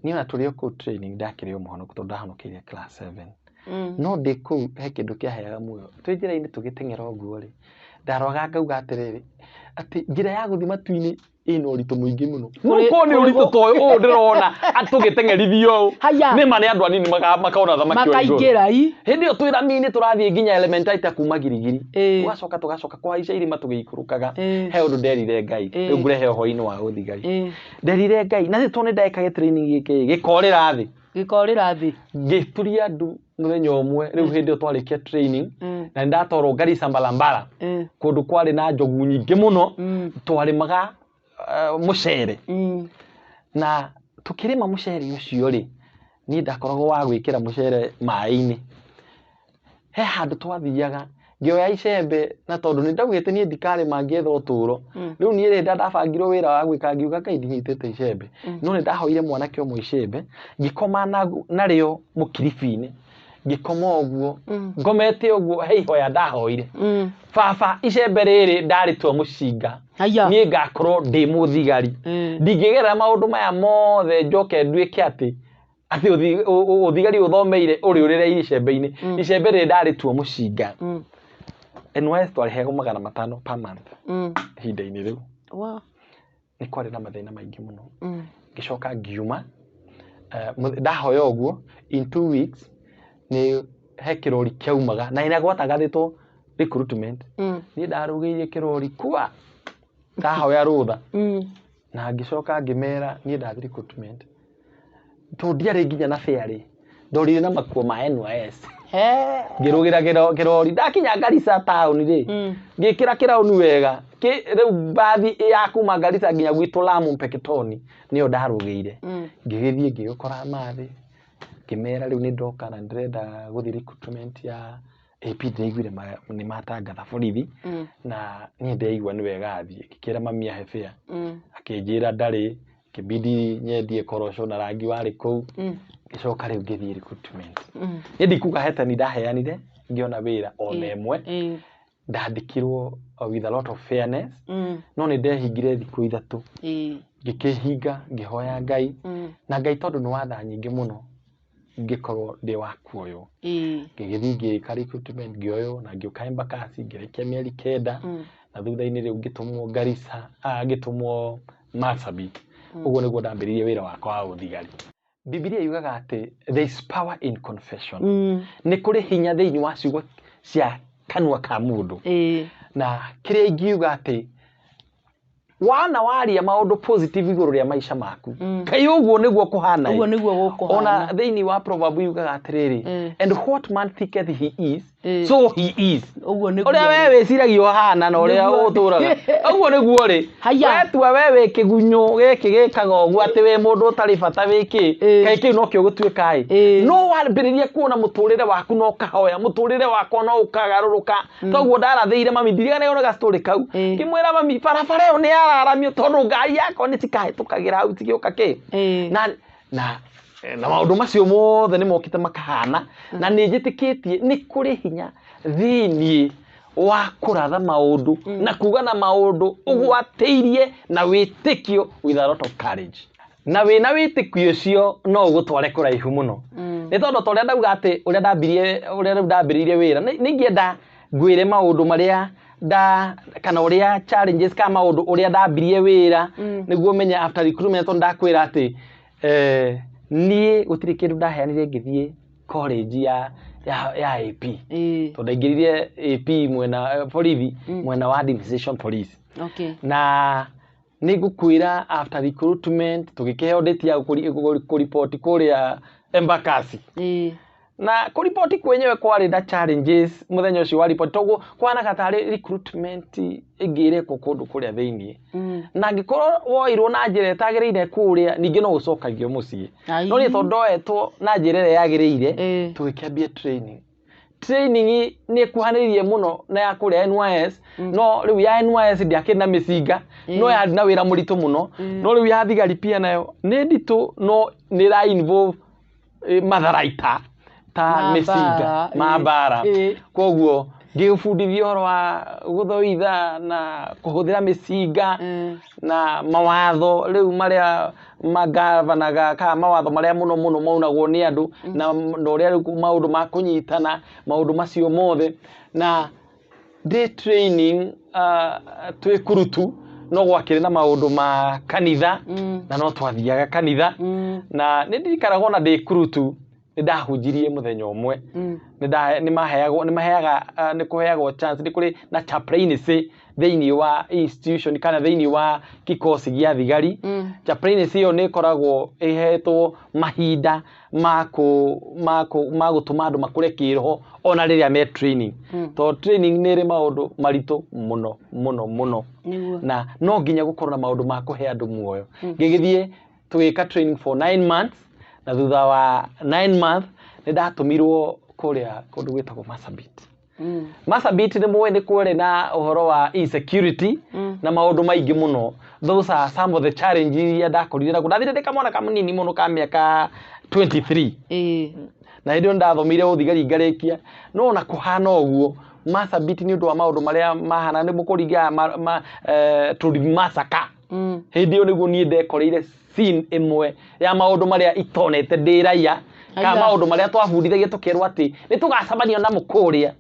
Niĩ ona tũrĩ kũu training ndakĩrĩ o mũhonoku tondũ ndahonokeire class 7. No ndĩ kũu he kĩndũ kĩaheaga muoyo. Twĩ njĩra-inĩ tũgĩteng'era ũguo rĩ ndaroraga ngauga atĩrĩrĩ atĩ njĩra ya gũthiĩ matu-inĩ ĩna ũritũ mũingĩ mũno. Mũko nĩ ũritũ toĩ ũũ ndĩrona tũgĩteng'erithio ũũ nĩma nĩ andũ anini makona thamaki wa igũrũ. Makaingĩra hĩndĩ ĩyo twĩ rami-inĩ tũrathiĩ nginya Elementaita kuma Girigiri. Tũgacoka kũhaica irĩma tũgĩikũrũkaga. He ũndũ nderire Ngai rĩu ngũrehe ũhoro-inĩ wa ũthigari. Nderire Ngai na tondũ nĩ ndekaga training gĩkĩ gĩkorĩra thĩ ngĩturia andũ mũthenya ũmwe rĩu hĩndĩ ĩyo twarĩkia training na ndatwarwo Garissa Mbalambala kũndũ kwarĩ na njogu nyingĩ mũno twarĩmaga mũcere na tukĩrĩma mũcere ũcio rĩ niĩ ndakoragwo wa gwĩkĩra mũcere maĩ-inĩ. He handũ twathiaga ngĩoya icembe na tondũ nĩ ndaugĩte niĩ ndikarĩma ngĩetha ũtũũro rĩu niĩ rĩrĩa ndabangirwo wĩra wa gwĩka ngiuga kaĩ ndinyitĩte icembe no nĩ ndahoire mwanake ũmwe icembe ngĩkoma narĩo mũkiribi-inĩ ngĩkoma ũguo ngomete ũguo heihoya ndahoire baba icembe rĩrĩ ndarĩtua mũcinga niĩ ngakorwo ndĩ mũthigari ndingĩgerera maũndũ maya mothe njoke nduĩke atĩ ũthigari ũthomeire ũrĩũrĩre icembe-inĩ icembe rĩrĩ ndarĩtua mũcinga NYS twarĩheagwo 500 per month ihinda-inĩ rĩu nĩ kwarĩ na mathĩna maingĩ mũno ngĩcoka ngiuma ndahoya ũguo in 2 weeks nĩ he kĩrori kĩaumaga na ina gwatagatĩtwo recruitment niĩ ndarũgĩirie kĩrori kwa ndahoya rũtha na ngĩcoka ngĩmera niĩ ndathi recruitment to ndiarĩ nginya na fare ndorire na makuo ma NYS ngĩrũgĩra kĩrori ndakinya Garissa town rĩ ngĩkĩra kĩrauni wega rĩu mbathi ya kuma Garissa nginya gwitũ Lamu Mpeketoni nĩyo ndarũgĩire ngĩgĩthiĩ ngĩgĩkora mathi ngĩmera rĩu nĩ ndoka na ndĩrenda gũthiĩ recruitment ya AP ndĩraiguire nĩ matangatha borithi na niĩ ndĩraigua nĩ wega thiĩ ngĩkĩra mami ahe fare akĩnjĩra ndarĩ kĩbidi nyendie korosho na rangi warĩ kũu ngĩcoka rĩu ngĩthiĩ recruitment niĩ ndikuga hetani ndaheanire ngĩona wĩra ona ĩmwe ndandĩkirwo with a lot of fairness no nĩ ndehingire thikũ 3 ngĩkĩhinga ngĩhoya Ngai na Ngai tondũ nĩ watha nyingĩ mũno ngĩkorwo ndĩ wa kuoywo ngĩgĩthiĩ ngĩka recruitment ngĩoywo na ngĩũka Embakasi ngĩrĩkia mĩeri 9 na thutha-inĩ rĩu ngĩtũmwo Garissa ngĩtũmwo Marsabit ũguo nĩguo ndambĩrĩirie wĩra wakwa wa ũthigari Biblia yugaga atĩ there is power in confession nĩ kũrĩ hinya thĩinĩ wa ciugo cia kanua ka mũndũ na kĩrĩa ingiuga atĩ wana waria maũndũ positive igũrũ rĩa maica maku kai ũguo nĩguo kũhana ũguo nĩguo gũkũhana ona thĩinĩ wa proverb yugaga atĩrĩrĩ and what man thinketh he is so he is ũguo nĩguo ũrĩa wewe wĩciragio hana na ũrĩa ũtũraga ũguo nĩguo rĩ wetua wewe kĩgunyũ gĩkĩ gĩkaga ũguo atĩ we mũndũ ũtarĩ bata wĩkĩ kaĩ kĩu no kĩo gũtuĩka no wambĩrĩrie kuona mũtũrĩre waku no kahoya mũtũrĩre wakwa no ũkagarũrũka toguo ndarathĩire mami ndirigane ona story kau ngĩmwĩra mami barabara ĩyo nĩ araramio tondũ ngari yakwa nĩ cikahĩtũkagĩra hau cigĩũka kĩ na maũndũ macio mothe nĩ mokĩte makahana na nĩ njĩtĩkĩtie nĩ kũrĩ hinya thĩinĩ wa kũratha maũndũ na kuga na maũndũ ũgwatĩirie na wĩtĩkio with a lot of courage na wĩna wĩtĩkio ũcio no ũgũtware kũraihu mũno nĩ tondũ torĩa ndauga atĩ ũrĩa ndambĩrĩirie wĩra nĩ ingĩenda ngwĩre maũndũ marĩa kana ũrĩa challenges ka maũndũ ũrĩa ndambirie wĩra nĩguo menye after recruitment ndakwĩra atĩ niĩ gũtirĩ kĩndũ ndaheanire ngĩthiĩ college ya AP tondũ ndaingĩrire AP mwena borithi mwena wa administration police na nĩ ngũkwĩra after recruitment tũgĩkĩheo date ya kũripoti kũrĩa Embakasi na kũripoti kwenyewe kwarĩ na challenges mũthenya ũcio wa report toguo kwana gatarĩ recruitment ĩngĩrekwo kũndũ kũrĩa thĩinĩ na angĩkorwo woirwo na njĩra ĩtagĩrĩire kũrĩa ningĩ no ũcokagio mũciĩ no nĩ tondũ ndoetwo na njĩra ĩrĩa yagĩrĩire tũgĩkĩambia training nĩ kuhanĩrĩirie mũno na ya kũrĩa NYS no rĩu ya NYS ndiakĩrĩ na mĩcinga no yarĩ na wĩra mũritũ mũno no rĩu ya thigari pia nayo nĩ nditũ no nĩ ra involve matharaita ta mĩcinga mambara koguo ngĩbundithia ũhoro wa gũthoitha na kũhũthĩra mĩcinga na mawatho rĩu marĩa magavanaga kana mawatho marĩa mũno mũno maunagwo nĩ andũ na ũrĩa rĩu maũndũ ma kũnyitana maũndũ macio mothe na day training twĩ kurutu no gwakĩrĩ na maũndũ ma kanitha na no twathiaga kanitha na nĩ ndirikanaga na ndĩ kurutu nĩ ndahunjirie mũthenya ũmwe nĩ kũheagwo chance nĩ kũrĩ na chaplaincy thĩinĩ wa institution kana thĩinĩ wa kikosi gĩa thigari chaplaincy ĩyo nĩ ĩkoragwo ĩhetwo mahinda ma gũtũma andũ makũre kĩroho ona rĩrĩa me training tondũ training nĩ ĩrĩ maũndũ maritũ mũno mũno mũno na no nginya gũkorwo na maũndũ ma kũhe andũ muoyo ngĩgĩthiĩ tũgĩka training for 9 months na thutha wa 9 months nĩ ndatũmirwo kũrĩa kũndũ gwĩtagwo Marsabit Marsabit nĩ mũĩ nĩ kũrĩ na ũhoro wa insecurity na maũndũ maingĩ mũno. Those are some of the challenges iria ndakorire naguo. Ndathire ndĩkamwana kamũnini mũno ka mĩaka 23. Na hĩndĩ ĩyo ndathomire ũthigari ngarĩkia. No ona kũhana ũguo Marsabit nĩ ũndũ wa maũndũ marĩa mahana nĩ mũkũringa tũrĩ masaka. Hĩndĩ ĩyo nĩguo niĩ ndekoreire scene ĩmwe ya maũndũ marĩa itonete ndĩ raia. Ka maũndũ marĩa twabundithagia tũkerwo atĩ nĩ tũgacemania na mũkũrĩa.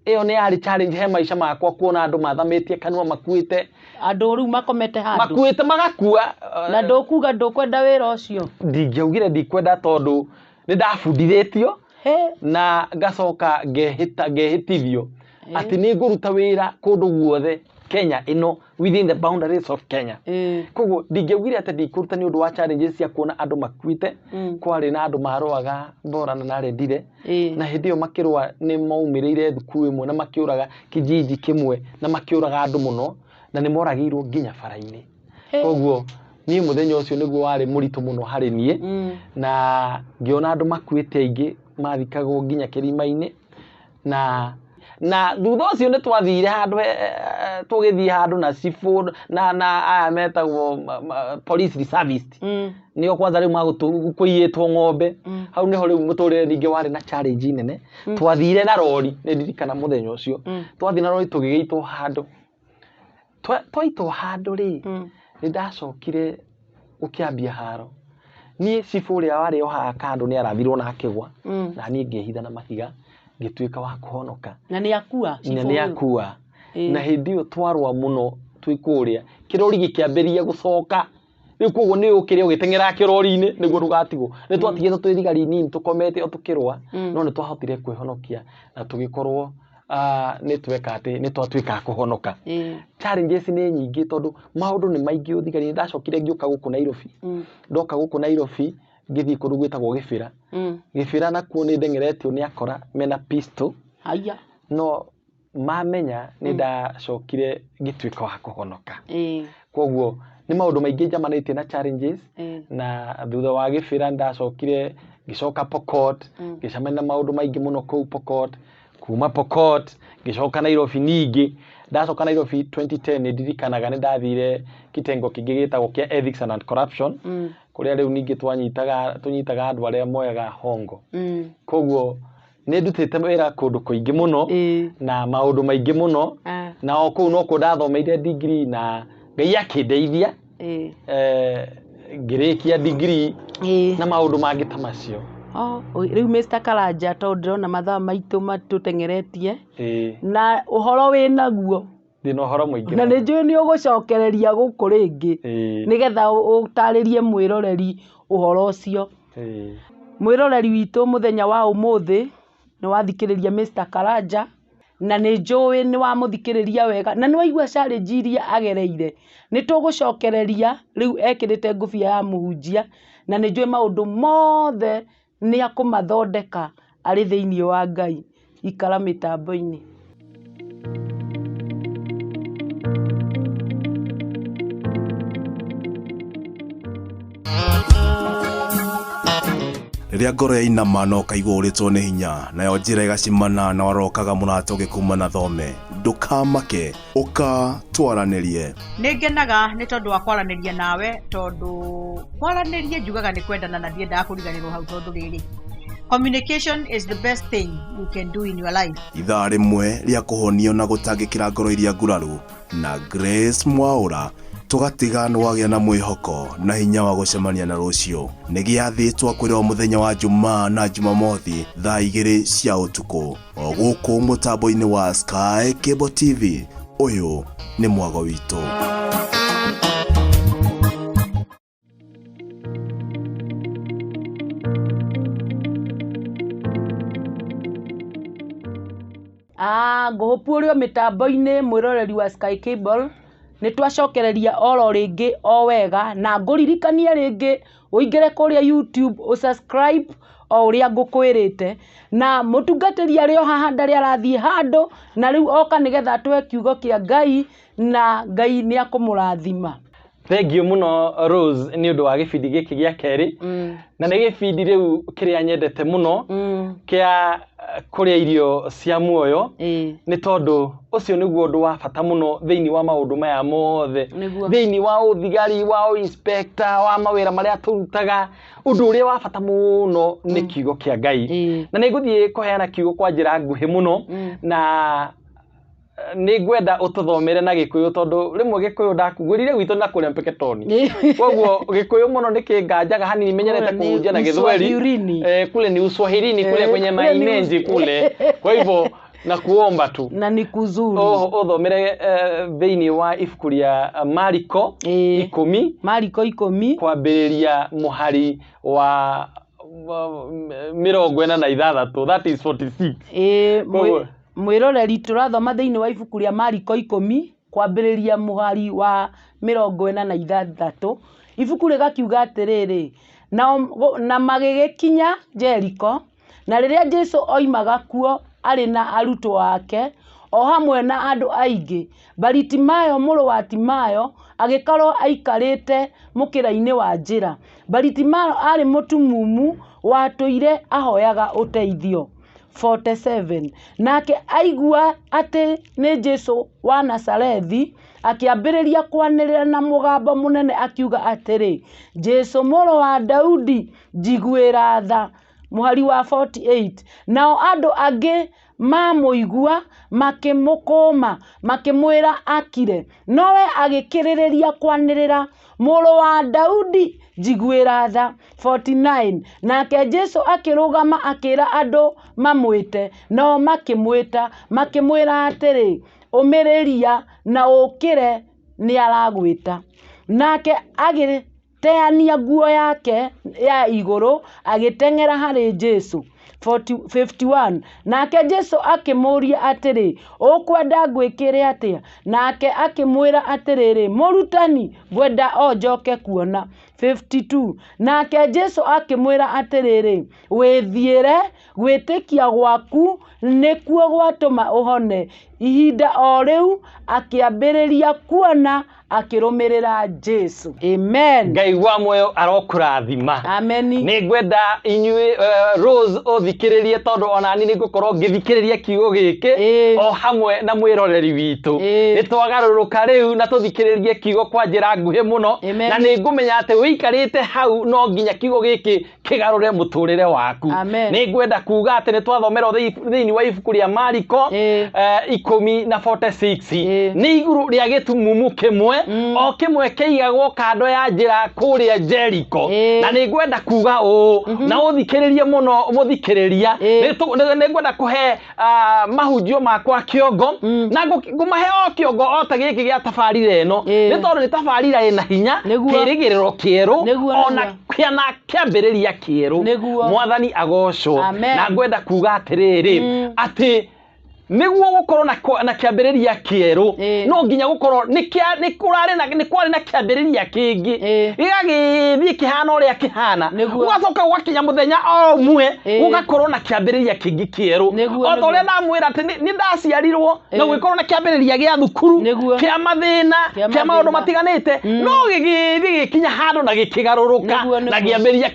Ĩyo nĩ yarĩ challenge he maica makwa kuona andũ mathamĩtie kanua makuĩte. Andũ rĩu makomete handũ. Makuĩte magakua. Na ndũkuga ndũkwenda wĩra ũcio. Ndingiaugire ndikwenda tondũ nĩ ndabundithĩtio na ngacoka ngehĩtithio atĩ nĩ ngũruta wĩra kũndũ guothe Kenya ĩno within the boundaries of Kenya. Koguo ndingiaugire atĩ ndikũruta nĩ ũndũ wa challenges cia kuona andũ makuĩte. Kwarĩ na andũ marũaga Borana na Rendile. Na hĩndĩ ĩyo makĩrũa nĩ maumĩrĩire thukuru ĩmwe na makĩũraga kijiji kĩmwe na makĩũraga andũ mũno na nĩ moragĩirwo nginya bara-inĩ. Koguo niĩ mũthenya ũcio nĩguo warĩ mũritũ mũno harĩ niĩ na ngĩona andũ makuĩte aingĩ mathikagwo nginya kĩrima-inĩ na thutha ũcio nĩ twathire handũ tũgĩthiĩ handũ na cibũ na aya metagwo police reservist. Nĩo kwanza rĩu magũkũiyĩtwo ng'ombe. Hau nĩho rĩu mũtũrĩre ningĩ warĩ na challenge nene. Twathire na rori nĩ ndirikana mũthenya ũcio. Twathiĩ na rori tũgĩgĩitwo handũ. Twaitwo handũ rĩ nĩ ndacokire gũkĩambia haro. Niĩ cibũ ũrĩa warĩ o haha kando nĩ arathirwo na akĩgwa na niĩ ngĩhitha na mahiga ngĩtuĩka wa kũhonoka. Na nĩ akua cibũ. Na nĩ akua. Na hĩndĩ ĩyo twarũa mũno twĩ kũrĩa kĩrori gĩkĩambĩrĩria gũcoka. Rĩu koguo nĩ ũkĩrĩa ũgĩteng'era kĩrori-inĩ nĩguo ndũgatigwo. Nĩ twatigĩtwo twĩ thigari nini tũkomete o tũkĩrũa no nĩ twahotire kwĩhonokia na tũgĩkorwo nĩ twatuĩka kũhonoka. Challenges nĩ nyingĩ tondũ maũndũ nĩ maingĩ ũthigari. Ndacokire ngĩũka gũkũ Nairobi. Ndoka gũkũ Nairobi ngĩthiĩ kũndũ gwĩtagwo Gĩbĩra. Gĩbĩra nakuo nĩ ndengeretio nĩ akora mena pistol. No mamenya nĩ ndacokire ngĩtuĩka wa kũhonoka. Koguo nĩ maũndũ maingĩ njamanĩtie na challenges na thutha wa Gĩbĩra ndacokire ngĩcoka Pokot ngĩcemania na maũndũ maingĩ mũno kũu Pokot. Kuma Pokot ngĩcoka Nairobi ningĩ. Ndacoka Nairobi 2010 nĩ ndirikanaga nĩ ndathire kitengo kĩngĩ gĩtagwo kĩa ethics and corruption kũrĩa rĩu ningĩ tũnyitaga andũ arĩa moyaga hongo. Koguo nĩ ndutĩte wĩra kũndũ kũingĩ mũno na maũndũ maingĩ mũno na o kũu no kũo ndathomeire degree na Ngai akĩndeithia ngĩrĩkia degree na maũndũ mangĩ ta macio. Rĩu Mr. Karanja tondũ ndĩrona mathaa maitũ matũteng'eretie na ũhoro wĩ naguo. Ndĩna ũhoro mũingĩ. Na nĩ njũĩ nĩ ũgũcokereria gũkũ rĩngĩ nĩgetha ũtarĩrie mwĩroreri ũhoro ũcio. Mwĩroreri witũ mũthenya wa ũmũthĩ nĩ wathikĩrĩria Mr. Karanja na nĩ njũĩ nĩ wamũthikĩrĩria wega na nĩ waigua challenge iria agereire. Nĩ tũgũcokereria rĩu ekĩrĩte ngũbia ya mũhunjia na nĩ njũĩ maũndũ mothe nĩ akũmathondeka arĩ thĩinĩ wa Ngai. Ikara mĩtambo-inĩ. Rĩrĩa ngoro yainama no kaigua ũrĩtwo nĩ hinya nayo njĩra ĩgacimana na warokaga mũrato ũgĩkuma na thome ndũkamake ũka twaranĩrie. Nĩ ngenaga nĩ tondũ wa kwaranĩria nawe tondũ kwaranĩria njugaga nĩ kwendana na ndiendaga kũriganĩrwo hau tondũ rĩrĩ communication is the best thing you can do in your life. Ithaa rĩmwe rĩa kũhonio na gũtangĩkĩra ngoro iria nguraru na Grace Mwaũra tũgatiga nĩ wagĩa na mwĩhoko na hinya wa gũcemania na rũciũ. Nĩ gĩathĩtwo kwĩrwo mũthenya wa Jumaa na Jumamothi thaa 2 cia ũtukũ o gũkũ mũtambo-inĩ wa Sky Cable TV. Ũyũ nĩ mwago witũ. Ngũhũpu ũrĩo mĩtambo-inĩ mwĩroreri wa Sky Cable nĩ twacokereria oro rĩngĩ o wega na ngũririkanie rĩngĩ ũingĩre kũrĩa YouTube subscribe o ũrĩa ngũkwĩrĩte na mũtungatĩri arĩ o haha ndarĩ arathiĩ handũ na rĩu oka nĩgetha atũhe kiugo kĩa Ngai na Ngai nĩ akũmũrathima. Thank you muno Rose ni undu wa gibindi giki gia keri na ni gibindi riu kiria nyendete muno kia kuria irio cia muoyo ni tondu ucio niguo undu wa bata muno thiini wa maundu maya mothe thiini wa uthigari wa inspector wa mawira maria turutaga undu uria wa bata muno ni kiugo kia Ngai na niguthie kuheana kiugo kwa njira nguhi muno na ni gwenda ututhomere na Gikuyu tondu rimwe Gikuyu ndakugurire gwitu na kuria Mpeketoni koguo Gikuyu muno nikingajaga hanini menyerete kuhunjia na Githweri kule ni Uswahilini kule kwenye mainenji kule kwa hivyo na kuomba tu na ni kuzuri uthomere thiini wa ibuku ria Mariko 10 kwambiriria muhari wa 46 that is 46 mwiroreri turathoma thiini wa ibuku ria Mariko 10 kwambiriria muhari wa 46 ibuku rigakiuga atiriri na magigikinya Jericho na riria Jesu oimaga kuo ari na arutwo ake o hamwe na andu aingi Baritimayo muru wa Timayo agikorwo aikarite mukira-ini wa njira Baritimayo ari mutumumu watuire ahoyaga uteithio 47 nake aigua ati ni Jesu wa Nazarethi akiambiriria kwanirira na mugambo munene akiuga atiri Jesu muru wa Daudi njiguira tha muhari wa 48 nao andu angi mamuigua makimukoma makimwira akire nowe agikiririria kwanirira muru wa Daudi njiguira tha 49 nake Jesu akirugama akira andu mamwite no makimwita makimwira atiri umiriria na ukire ni aragwita nake agiteania nguo yake ya iguru agitengera hari Jesu 51 nake Jesu akimuria atiri ukwenda ngwikire atia nake akimwira atiriri murutani ngwenda onjoke kuona 52 nake Jesu akimwira atiriri withiire gwitikia gwaku nikuo gwatuma uhone ihinda o riu akiambiriria kuona akirumirira Jesu amen Ngai wa moyo arokurathima amen ni ngwenda inyue Rose uthikiririe tondu ona ni ngukorwo ngithikiriria kiugo giki o hamwe na mwiroreri witu ni twagaruruka riu na tuthikiririe kiugo kwa njira nguhi muno na ni ngumenya ati wikarite hau no nginya kiugo giki kigarure muturire waku ni ngwenda kuga ati ni twathomerwo thiini wa ibuku ria Mariko 10:46 ni iguru ria gitumumu kimwe o kimwe kiigagwo kando ya njira kuria Jericho na ni ngwenda kuga na uthikiririe muno muthikiriria ni ngwenda kuhe mahunjio makwa kiongo na ngumahe o kiongo o ta giki gia tabarira ino ni tondu ni tabarira ina hinya kirigiriro kieru ona kiana kiambiriria kieru mwathani agocwo na ngwenda kuga atiriri ati niguo gukorwo na kiambiriria kieru no nginya gukorwo ni kwari na kiambiriria kingi igagithii kihana uria kihana ugacoka gwakinya muthenya o umwe ugakorwo na kiambiriria kingi kieru o ta uria ndamwira ati ni ndaciarirwo na gukorwo na kiambiriria gia thukuru kia mathina kia maundu matiganite no gigithii gikinya handu na gikigaruruka na giambiriria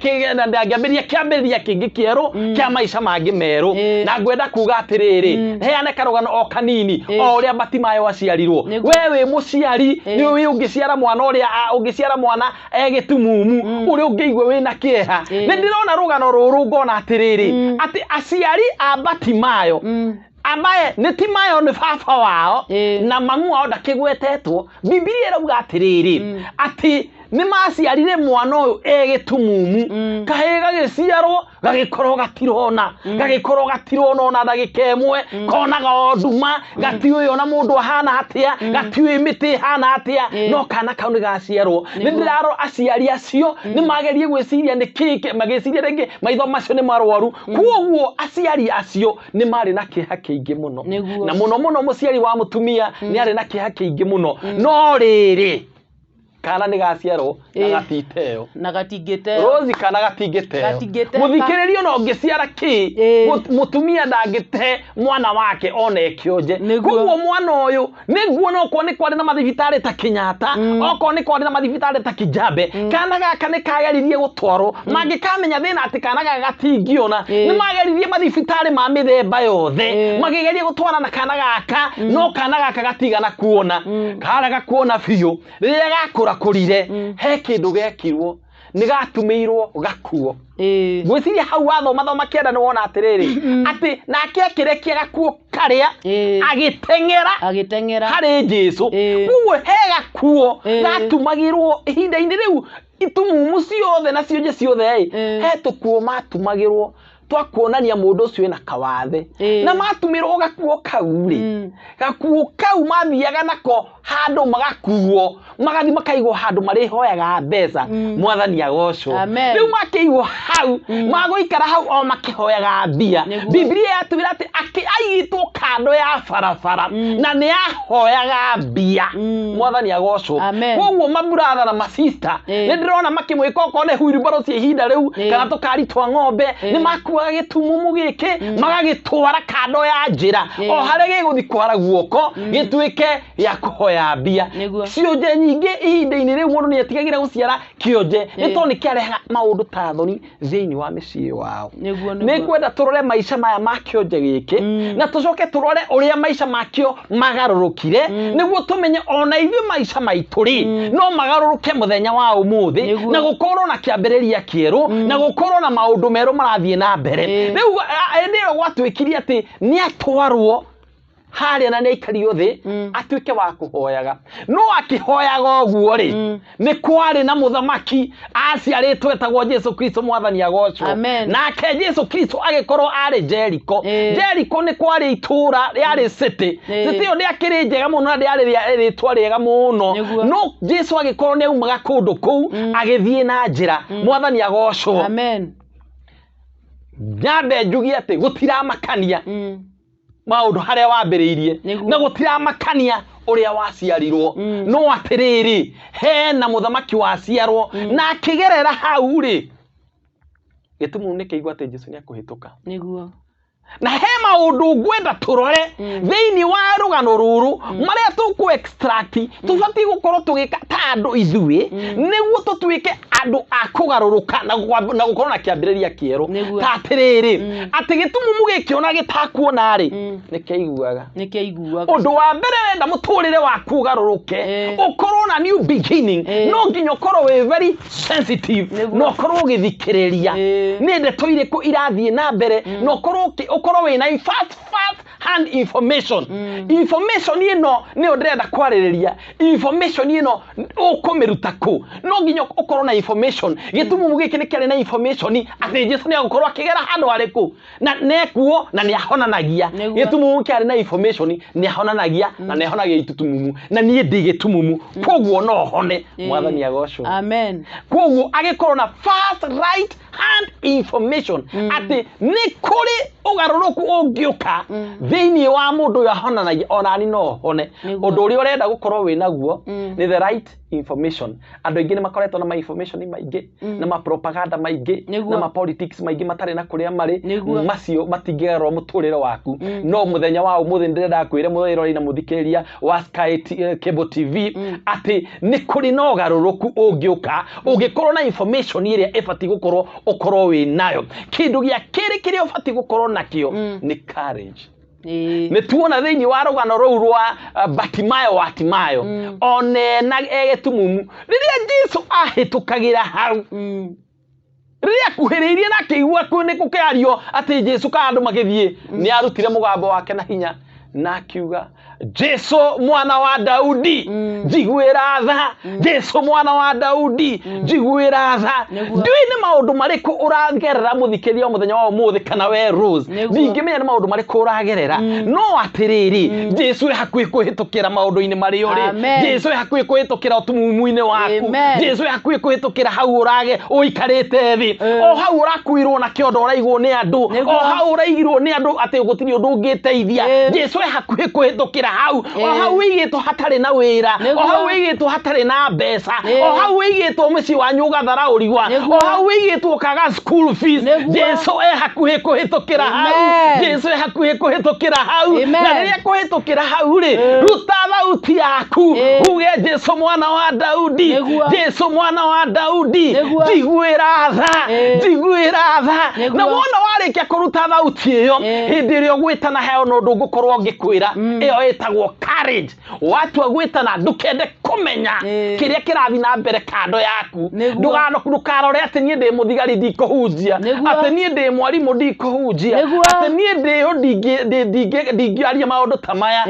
kiambiriria kingi kieru kia maica mangi meru na ngwenda kuga atiriri ne karugano o kanini o uria Batimayo aciarirwo we wi muciari ni wi ungiciara mwana uria ungiciara mwana egitumumu uria ungiigwe wina kieha ni ndirona rugano ruru ngona atiriri ati aciari a Batimayo ambaye ni Timayo ni baba wao na mamu wao ndakigwetetwo Biblia irauga atiriri ati ni maciarire mwana uyu egitumumu kahiga giciarwo gagikorwo gatirona ona ndagika imwe konaga nduma gatiwe ona mundu ahana atia gatiwe miti hana atia no kana kau ni gaciarwo ni ndiraro aciari acio ni magerie gwiciria ni kiki magiciria ringi maitho macio ni marwaru kuoguo aciari acio ni mari na kiha kiingi muno na muno muciari wa mutumia ni ari na kiha kiingi muno no riri kana nĩ gaciarwo na gatiteo na gatingĩteo Rozi kana gatingĩteo mũthikĩrĩrio no ngĩciara kĩ mũtumia ndangĩte mwana wake ona ekĩonje koguo mwana ũyũ nĩguo no kwa nĩ kwarĩ na mathibitarĩ ta Kenyatta okorwo nĩ kwarĩ na mathibitarĩ ta Kijabe kana gaka nĩ kageririe gũtwarwo mangĩkamenya thĩna atĩ kana gaka gatingĩona nĩ mageririe mathibitarĩ ma mĩthemba yothe magĩgeria gũtwarana kana gaka no kana gaka gatigana kuona karaga kuona biũ rĩrĩa gakũra kũrire he kĩndũ gekirwo nĩ gatumĩirwo gakuo gwĩciria hau wathoma kĩenda nĩ wona atĩrĩrĩ atĩ nake akĩrekia gakuo karĩa agĩteng'era harĩ Jesũ koguo he gakuo gatumagĩrwo ihinda-inĩ rĩu itumumu ciothe na cionje ciothe he tũkuo matumagĩrwo twakuonania mũndũ ũcio ena kawathe na matumirwo gakuo kau rĩ gakuo kau mathiaga nako handũ magakuo magathi makaigwo handũ marĩhoyaga mbeca mwathani agocwo rĩu makĩigwo hau magũikara hau o makĩhoyaga mbia Biblia yatwĩra atĩ aigĩtwo kando ya barabara na nĩ ahoyaga mbia mwathani agocwo koguo maburatha na masista nĩ ndĩrona makĩmwĩka okorwo nĩ huirubaro cia ihinda rĩu kana tũkari twa ng'ombe nĩ makuaga gĩtumumu gĩkĩ magagĩtwara kando ya njĩra o harĩa gĩgũthi kwara guoko gĩtuĩke ya kũhoya mbia cionje nyingĩ ihinda-inĩ rĩu mũndũ nĩ atigagĩra gũciara kĩonje nĩ tondũ nĩ kĩarehaga maũndũ ta thoni thĩinĩ wa mĩciĩ wao nĩ kwenda tũrore maica maya ma kĩonje gĩkĩ na tũcoke tũrore ũrĩa maica makĩo magarũrũkire nĩguo tũmenye ona ithuĩ maica maitũ rĩ no magarũrũke mũthenya wa ũmũthĩ na gũkorwo na kĩambĩrĩria kĩerũ na gũkorwo na maũndũ merũ marathiĩ na mbere rĩu ĩyo gwatuĩkire atĩ nĩ atwarwo harĩa na nĩ aikario thĩ atuĩke wa kũhoyaga no akĩhoyaga ũguo rĩ nĩ kwarĩ na mũthamaki aciarĩtwo etagwo Jesũ Kristo mwathani agocwo nake Jesũ Kristo agĩkorwo arĩ Jeriko nĩ kwarĩ itũra rĩarĩ city ĩyo ndĩakĩrĩ njega mũno na ndĩarĩ rĩtwa rĩega mũno no Jesũ agĩkorwo nĩ aumaga kũndũ kũu agĩthiĩ na njĩra mwathani agocwo nyambe njugie atĩ gũtiramakania maũndũ harĩa wambĩrĩirie na gũtiramakania ũrĩa waciarirwo no atĩrĩrĩ hena mũthamaki waciarwo na akĩgerera hau rĩ gĩtumumu nĩ kĩigua atĩ Jesũ nĩ akũhĩtũka nĩguo na he maũndũ ngwenda tũrore thĩinĩ wa rũgano rũrũ marĩa tũkũ extract tũbatiĩ gũkorwo tũgĩka ta andũ ithuĩ nĩguo tũtuĩke andũ a kũgarũrũka na gũkorwo na kĩambĩrĩria kĩerũ ta atĩrĩrĩ atĩ gĩtumumu gĩkĩ ona gĩtakuona rĩ nĩ kĩaiguaga ũndũ wa mbere wenda mũtũrĩre waku ũgarũrũke ũkorwo na new beginning no nginya ũkorwo wĩ very sensitive no ũkorwo ũgĩthikĩrĩria nĩ ndeto irĩkũ irathiĩ na mbere no ũkorwo wĩna first hand information ĩno nĩyo ndĩrenda kwarĩrĩria information ĩno ũkũmĩruta kũ no nginya ũkorwo na information gĩtumumu gĩkĩ nĩ kĩarĩ na information atĩ Jesũ nĩ agũkorwo akĩgera handũ harĩkũ na nekuo na nĩ ahonanagia gĩtumumu kĩarĩ na information nĩ ahonanagia na nĩ ahonagia itutumumu na niĩ ndĩ gĩtumumu koguo no hone mwathani agocwo koguo agĩkorwo na first right hand information atĩ nĩ kũrĩ ũgarũrũku ũngĩũka thĩinĩ wa mũndũ ũyũ ahonanagia onani no hone ũndũ ũrĩa ũrenda gũkorwo wĩnaguo nĩ the right information andũ aingĩ nĩ makoretwo na information maingĩ na ma propaganda maingĩ na ma politics maingĩ matarĩ na kũrĩa marĩ macio matingĩgarũra mũtũrĩre waku no mũthenya wa ũmũthĩ ndĩrenda kwĩra mũthĩrori na mũthikĩrĩria wa Sky Cable TV atĩ nĩ kũrĩ na ũgarũrũku ũngĩũka ũngĩkorwo na information ĩrĩa ĩbatiĩ gũkorwo ũkorwo wĩ nayo kĩndũ gĩa kerĩ kĩrĩa ũbatiĩ gũkorwo nakĩo nĩ courage nĩ tuona thĩinĩ wa rũgano rũu rwa Batimayo onena egĩtumumu rĩrĩa Jesũ ahĩtũkagĩra hau rĩrĩa akuhĩrĩirie na akĩigua nĩ gũkĩario atĩ Jesũ ka andũ magĩthiĩ nĩ arutire mũgambo wake na hinya na akiuga Jesũ mwana wa Daudi njiguĩra tha Jesũ mwana wa Daudi njiguĩra tha ndũĩ nĩ maũndũ marĩkũ ũragerera mũthikĩria mũthenya wa ũmũthĩ kana we Rose ndingĩmenya nĩ maũndũ marĩkũ ũragerera no atĩrĩrĩ Jesũ hakuhĩ kũhĩtũkĩra maũndũ-inĩ marĩa ũrĩ Jesũ hakuhĩ kũhĩtũkĩra ũtumumu-inĩ waku Jesũ hakuhĩ kũhĩtũkĩra hau ũrage ũikarĩte thĩ o hau ũrakuirwo na kĩondo ũraigwo nĩ andũ o hau ũraigirwo nĩ andũ atĩ gũtirĩ ũndũ ũngĩteithia Jesũ hakuhĩ kũhĩtũkĩra hau o hau wigitwo hatari na wira o hau wigitwo hatari na mbeca o hau wigitwo muci wanyu gathara urigwa o hau wigitwo kaga school fees Jesu hakuhi kuhitukira hau Jesu hakuhi kuhitukira hau na riria kuhitukira hau ri ruta thauti yaku uge Jesu mwana wa Daudi Jesu mwana wa Daudi jiguira tha na wona warikia kuruta thauti iyo hindi rio gwitana heo no ndungukorwo ngikwira iyo etagwo courage watu agwitana ndukende kumenya kiria kirathi na mbere kando yaku ndukarore ati nie ndi muthigari ndikuhunjia ati nie ndi mwarimu ndikuhunjia ati nie ndingiaria maundu ta maya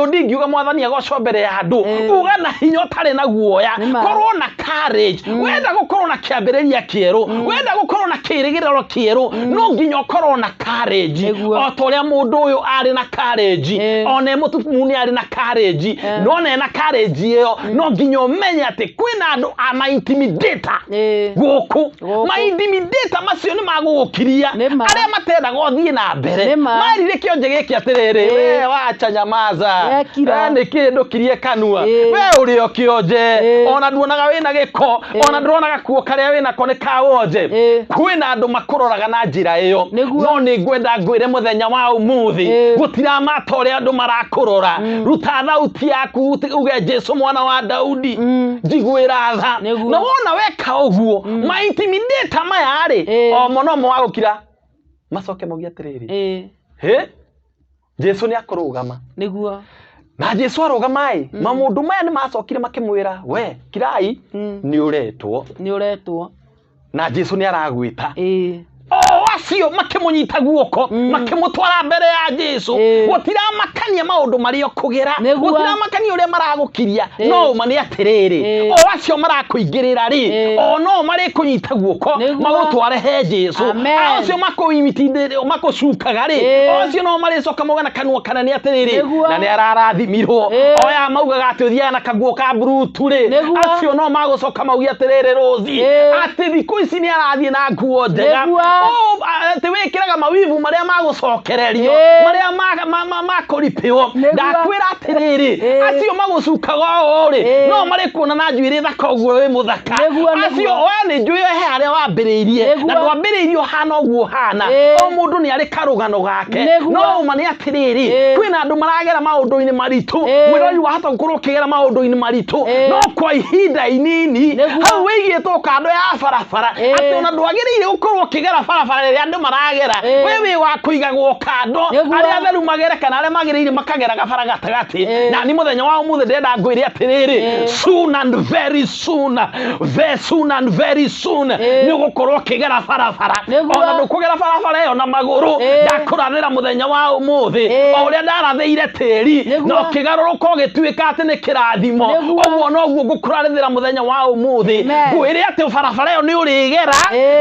ndingiuga mwathani agocwo mbere ya andu uga na hinya utari na guoya korwo na courage wenda gukorwo na kiambiriria kieru wenda gukorwo na kirigiriro kieru no nginya ukorwo na courage o toria mundu uyu ari na courage one mutumuni ari na courage no ne na courage iyo no nginya umenye ati kwina andu ama intimidator guku ma intimidator macio ni magugukiria aria matenda gothie na mbere marire kionje giki atiriri we wacha nyamaza ni kindu kirie kanua we uri o kionje ona nduonaga wina giko ona nduonaga kuo karia wina ko ni kawonje kwina andu makuroraga na njira iyo no ni ngwenda ngwire muthenya wa umuthi gutira matore andu marakurora ruta thauti yaku uge Jesu mwana wa Daudi njiguira tha na wona weka uguo ma intimidator maya ri o mono mo wagukira macoke mugia atiriri Jesu ni akurugama niguo na Jesu arugama mamundu maya ni macokire makimwira we kirai ni uretwo na Jesu ni aragwita acio makimunyita guoko makimutwara mbere ya Jesu gutira makania maundu mario kugera gutira makania uria maragukiria no mani atiriri acio marakuingirira ri no mari kunyita guoko magutware he Jesu acio makuimitinde makucukaga ri acio no mari coka mugana kanua kana ni atiriri na ni ararathimirwo oya maugaga ati uthia na kaguo ka brutu ri acio no magucoka maugia atiriri rozi ati thiku ici ni arathie na nguo njega ati wikiraga mawivu maria magucokererio maria makuripio ndakwira atiriri acio magucukaga uri no mari kuona na njuire thaka uguo wi muthaka acio we ni njuire he aria wambiriirie na ndwambiriirio hana uguo hana o mundu ni ari karugano gake no mani atiriri kwina andu maragera maundu-ini maritu mwirori wahota gukorwo kigera maundu-ini maritu no kwa ihinda inini hau wigitwo kando ya barabara ati ona ndwagiriire gukorwo kigera barabara ria andu maragera wewe wa kuigagwo kando aria atheru magere kana aria magiriire makagera gabara gatagati na ni muthenya wa umuthi ndenda ngwire atiriri soon and very soon ni gukorwo kigera barabara ona ndukugera barabara yo na maguru ndakurathira muthenya wa umuthi o uria ndaratheire tiri no kigaruruka gituika ati ni kirathimo oguo no guo ngukurathira muthenya wa umuthi ngwire ati barabara yo ni urigera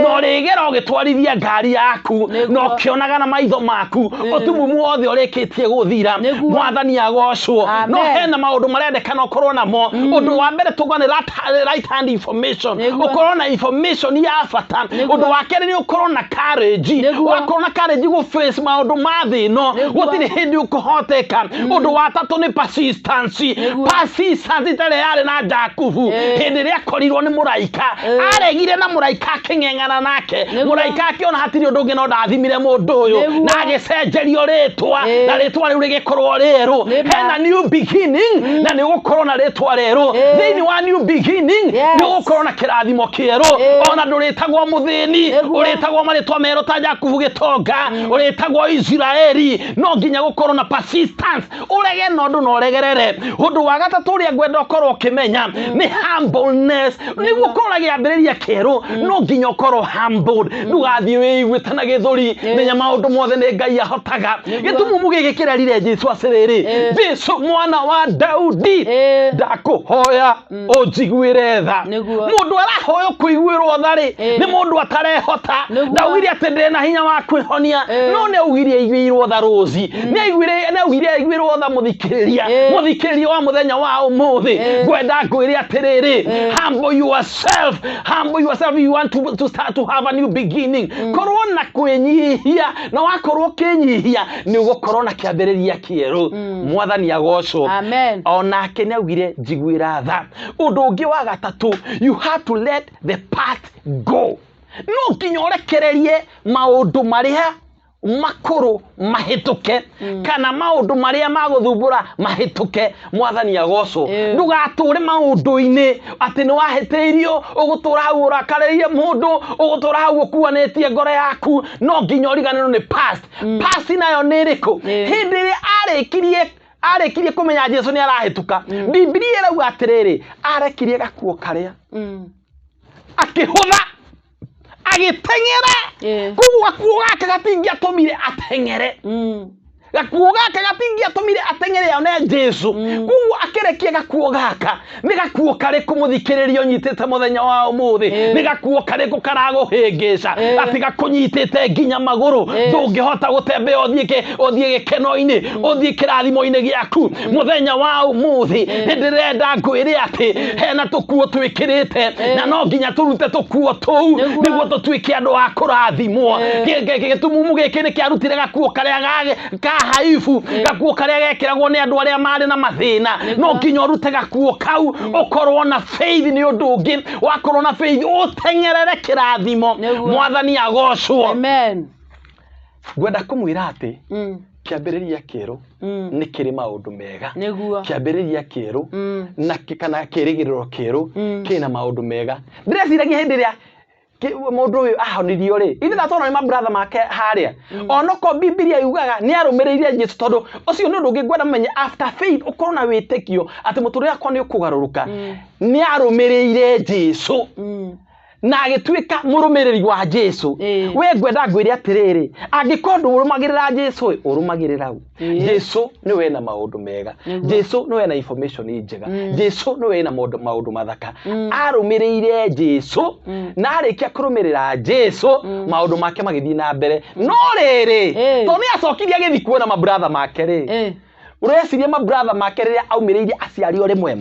no rigera ugitwarithia ngari yaku no kionaga na maitho maku otumumu othe urekitie guthira mwathani agocwo no hena maundu marendekana ukorwo namo undu wa mbere tugane right hand information ukorwo na information ya bata undu wa kere ni ukorwo na courage ukorwo na courage go face maundu mathino gutiri hindi ukuhoteka undu wa tatu ni persistence tare yari na Jakubu hindi ria korirwo ni muraika aregire na muraika kingengana nake muraika akiona hatiri undu ngi no ndathimire mundu uyu na agicenjerio ritwa na ritwa riu rigikorwo riru hena new beginning na ni gukorwo na ritwa riru thini wa new beginning ni gukorwo na kirathimo kieru ona nduritagwo muthini uritagwo maritwa meru ta Jakubu gitonga uritagwo Israeli no nginya gukorwo na persistence urege nondu no regerere undu wa gatatu ria ngwenda ukorwo kimenya ni humbleness ni gukorwo giambiriria kieru no nginya ukorwo humbled ndugathie wigwitana githuri menya maundu mothe ni Ngai ahotaga gitumumu gigikirarire Jesu acerere Jesu mwana wa Daudi ndakuhoya unjiguire tha mundu arahoya kuiguirwo thari ni mundu atarehota ndawire ati ndena hinya wa kwihonia no ne ugirie igwirwo tha rozi ne ugirie igwirwo tha muthikiriria wa muthenya wa umuthi gwenda ngwire atiriri humble yourself you want to start to have a new beginning korwo korwo na kwenyihia na wakorwo kenyihia ni ugukorwo na kiambiriria kieru mwathani agocwo amen onake ni augire njiguira tha undu ungi wa gatatu you have to let the past go no kinyorekererie maundu maria makuru mahituke kana maundu maria maguthumbura mahituke mwathani agocwo ndugature maundu-ini ati ni wahitiirio ugutura hau urakarerie mundu ugutura hau ukuanetie ngoro yaku no nginya uriganirwo ni past past nayo ni iriku hindi ria arikirie kumenya Jesu ni arahituka Biblia irauga atiriri arekirie gakuo karia akihutha agiteng'era kugu gakuo gake gatingiatumire ateng'ere gakuo gake gatingiatumire ateng'ere yone Jesu kugu akirekia gakuo gaka ni gakuo kare kumuthikiririo nyitete muthenya wa umuthi ni gakuo kare karaguhingica ati gakunyitete nginya maguru ndungihota gutembea othie gikeno-ini othie kirathimo-ini giaku muthenya wa umuthi ndirenda ngwire ati hena tukuo twikirite na no nginya turute tukuo tuu niguo tutwike andu a kurathimwo gitumumu giki ni kiarutire gakuo karia haifu gakuo karia gekiragwo ni andu aria mari na mathina no nginya urute gakuo kau ukorwo na faith ni undu ungi wakorwo na faith uteng'erere kirathimo mwathani agocwo amen gwenda kumwira ati kiambiriria kieru ni kiri maundu mega kiambiriria kieru na kana kirigiriro kieru kina maundu mega ndireciragia hindi ria mundu uyu ahonirio ri ithe natona ni mabrother make haria onoko Biblia yugaga ni arumireirie Jesu tondu ucio ni undu ngigwenda menye after faith ukorwo na witikio ati muturire akwa ni ukugaruruka ni arumireirie Jesu na agituika murumiriri wa Jesu we gwenda ngwire atiriri angikorwo urumagirira Jesu urumagirira Jesu ni we na maundu mega Jesu ni we na information njega Jesu ni we na maundu mathaka arumirire Jesu na arikia kurumirira Jesu maundu make magithii na mbere no riri to ni acokirie agithi kuona mabrother make ri ureciria mabrother make riria aumireirie aciari rimwe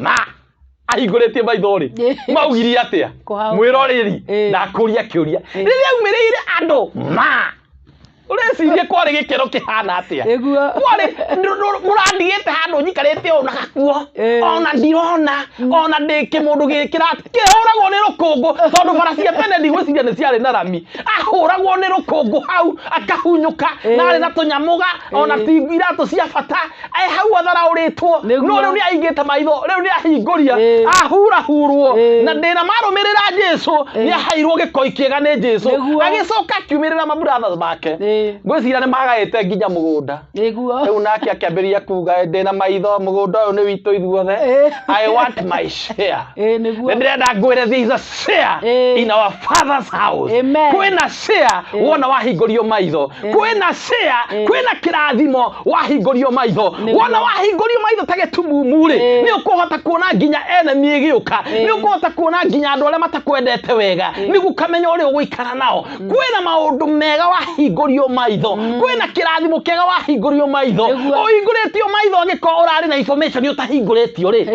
ahingũrĩtie maitho ri maugirie atia mwiroreri na kuria kiuria riria aumireire andu urecirie kwari gikero kihana atia kwari murandigite handu nyikarite ona gakuo ona ndirona ona ndiki mundu gikirate kihuragwo ni rukungu tondu baracia tene ndigwiciria ni ciari na rami ahuragwo ni rukungu hau akahunyuka na ari na tunyamuga ona tiratu cia bata hau atharaũrĩtwo no riu ni aingite maitho riu ni ahinguria ahurahurwo na ndina marumirira Jesu ni ahairwo gikoi kiega ni Jesu agicoka kiumirira mabrothers make ngwiciria ni magaite nginya mugunda riu nake akiambiria kuga ndina maitho mugunda uyu ni witu ithuothe I want my share ndirenda ngwire there is a share in our father's house kwina share wona wahingurio maitho kwina share kwina kirathimo wahingurio maitho wona wahingurio maitho tagetumumuri ni ukuhota kuona nginya enemy igiuka ni ukuhota kuona nginya andu aria matakwendete wega ni gukamenya uri uguikara nao kwina maundu mega wahingurio maitho kwina kirathimo kega wahingurio maitho uhinguritio maitho agiko urari na information utahinguritio ri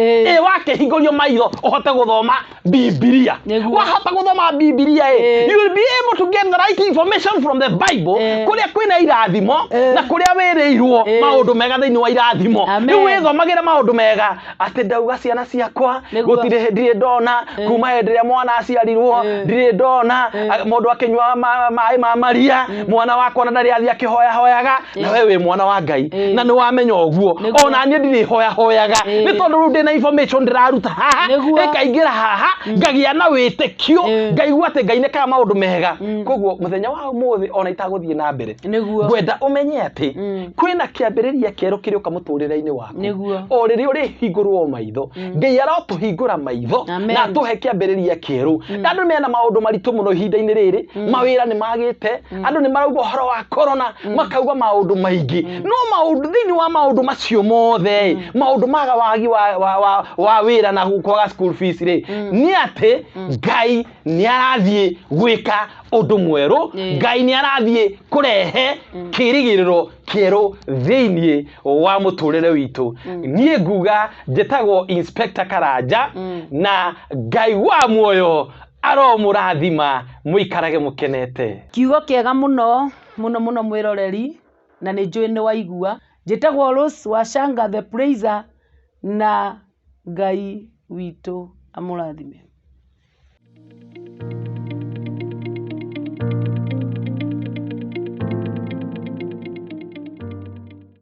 wake hingurio maitho uhote guthoma Biblia wahota guthoma Biblia you will be able to get the right information from the Bible kuria kwina irathimo na kuria wirirwo maundu mega thiini wa irathimo ni withomagira maundu mega ati ndauga ciana ciakwa gutire hindi ndona kuma hindi ria mwana aciarirwo ndire ndona mundu akinywa mai ma Maria mwana wakwa ndari athi akihoya hoyaga na we wi mwana wa Ngai na ni wamenya uguo ona nie ndiri hoya hoyaga ni tondu ru ndina information ndiraruta haha ikaingira haha ngagia na witikio ngaigua ati Ngai neka maundu mega koguo muthenya wa umuthi ona itaguthie na mbere gwenda umenye ati kwina kiambiriria kieru kiriuka muturire-ini waku o riri uri hingurwo maitho Ngai arotuhingura maitho na tuhe kiambiriria kieru andu mena maundu maritu muno ihinda-ini riri mawira ni magite andu ni marauga uhoro wa corona makauga maundu maingi no maundu thiini wa maundu macio mothe maundu maga wagi wa wira na kwaga school fees ri ni ati Ngai ni arathie gwika undu mweru Ngai ni arathie kurehe kirigiriro kieru thiini wa muturire witu nie nguga njitagwo Inspector Karanja na Ngai wa muoyo aromũrathima mũikarage mũkenete. Kiugo kĩega mũno mũno mwĩroreri, na nĩ njũĩ nĩ waigua. Njĩtagwo Rose Wachanga the Praiser, na Ngai witũ amũrathime.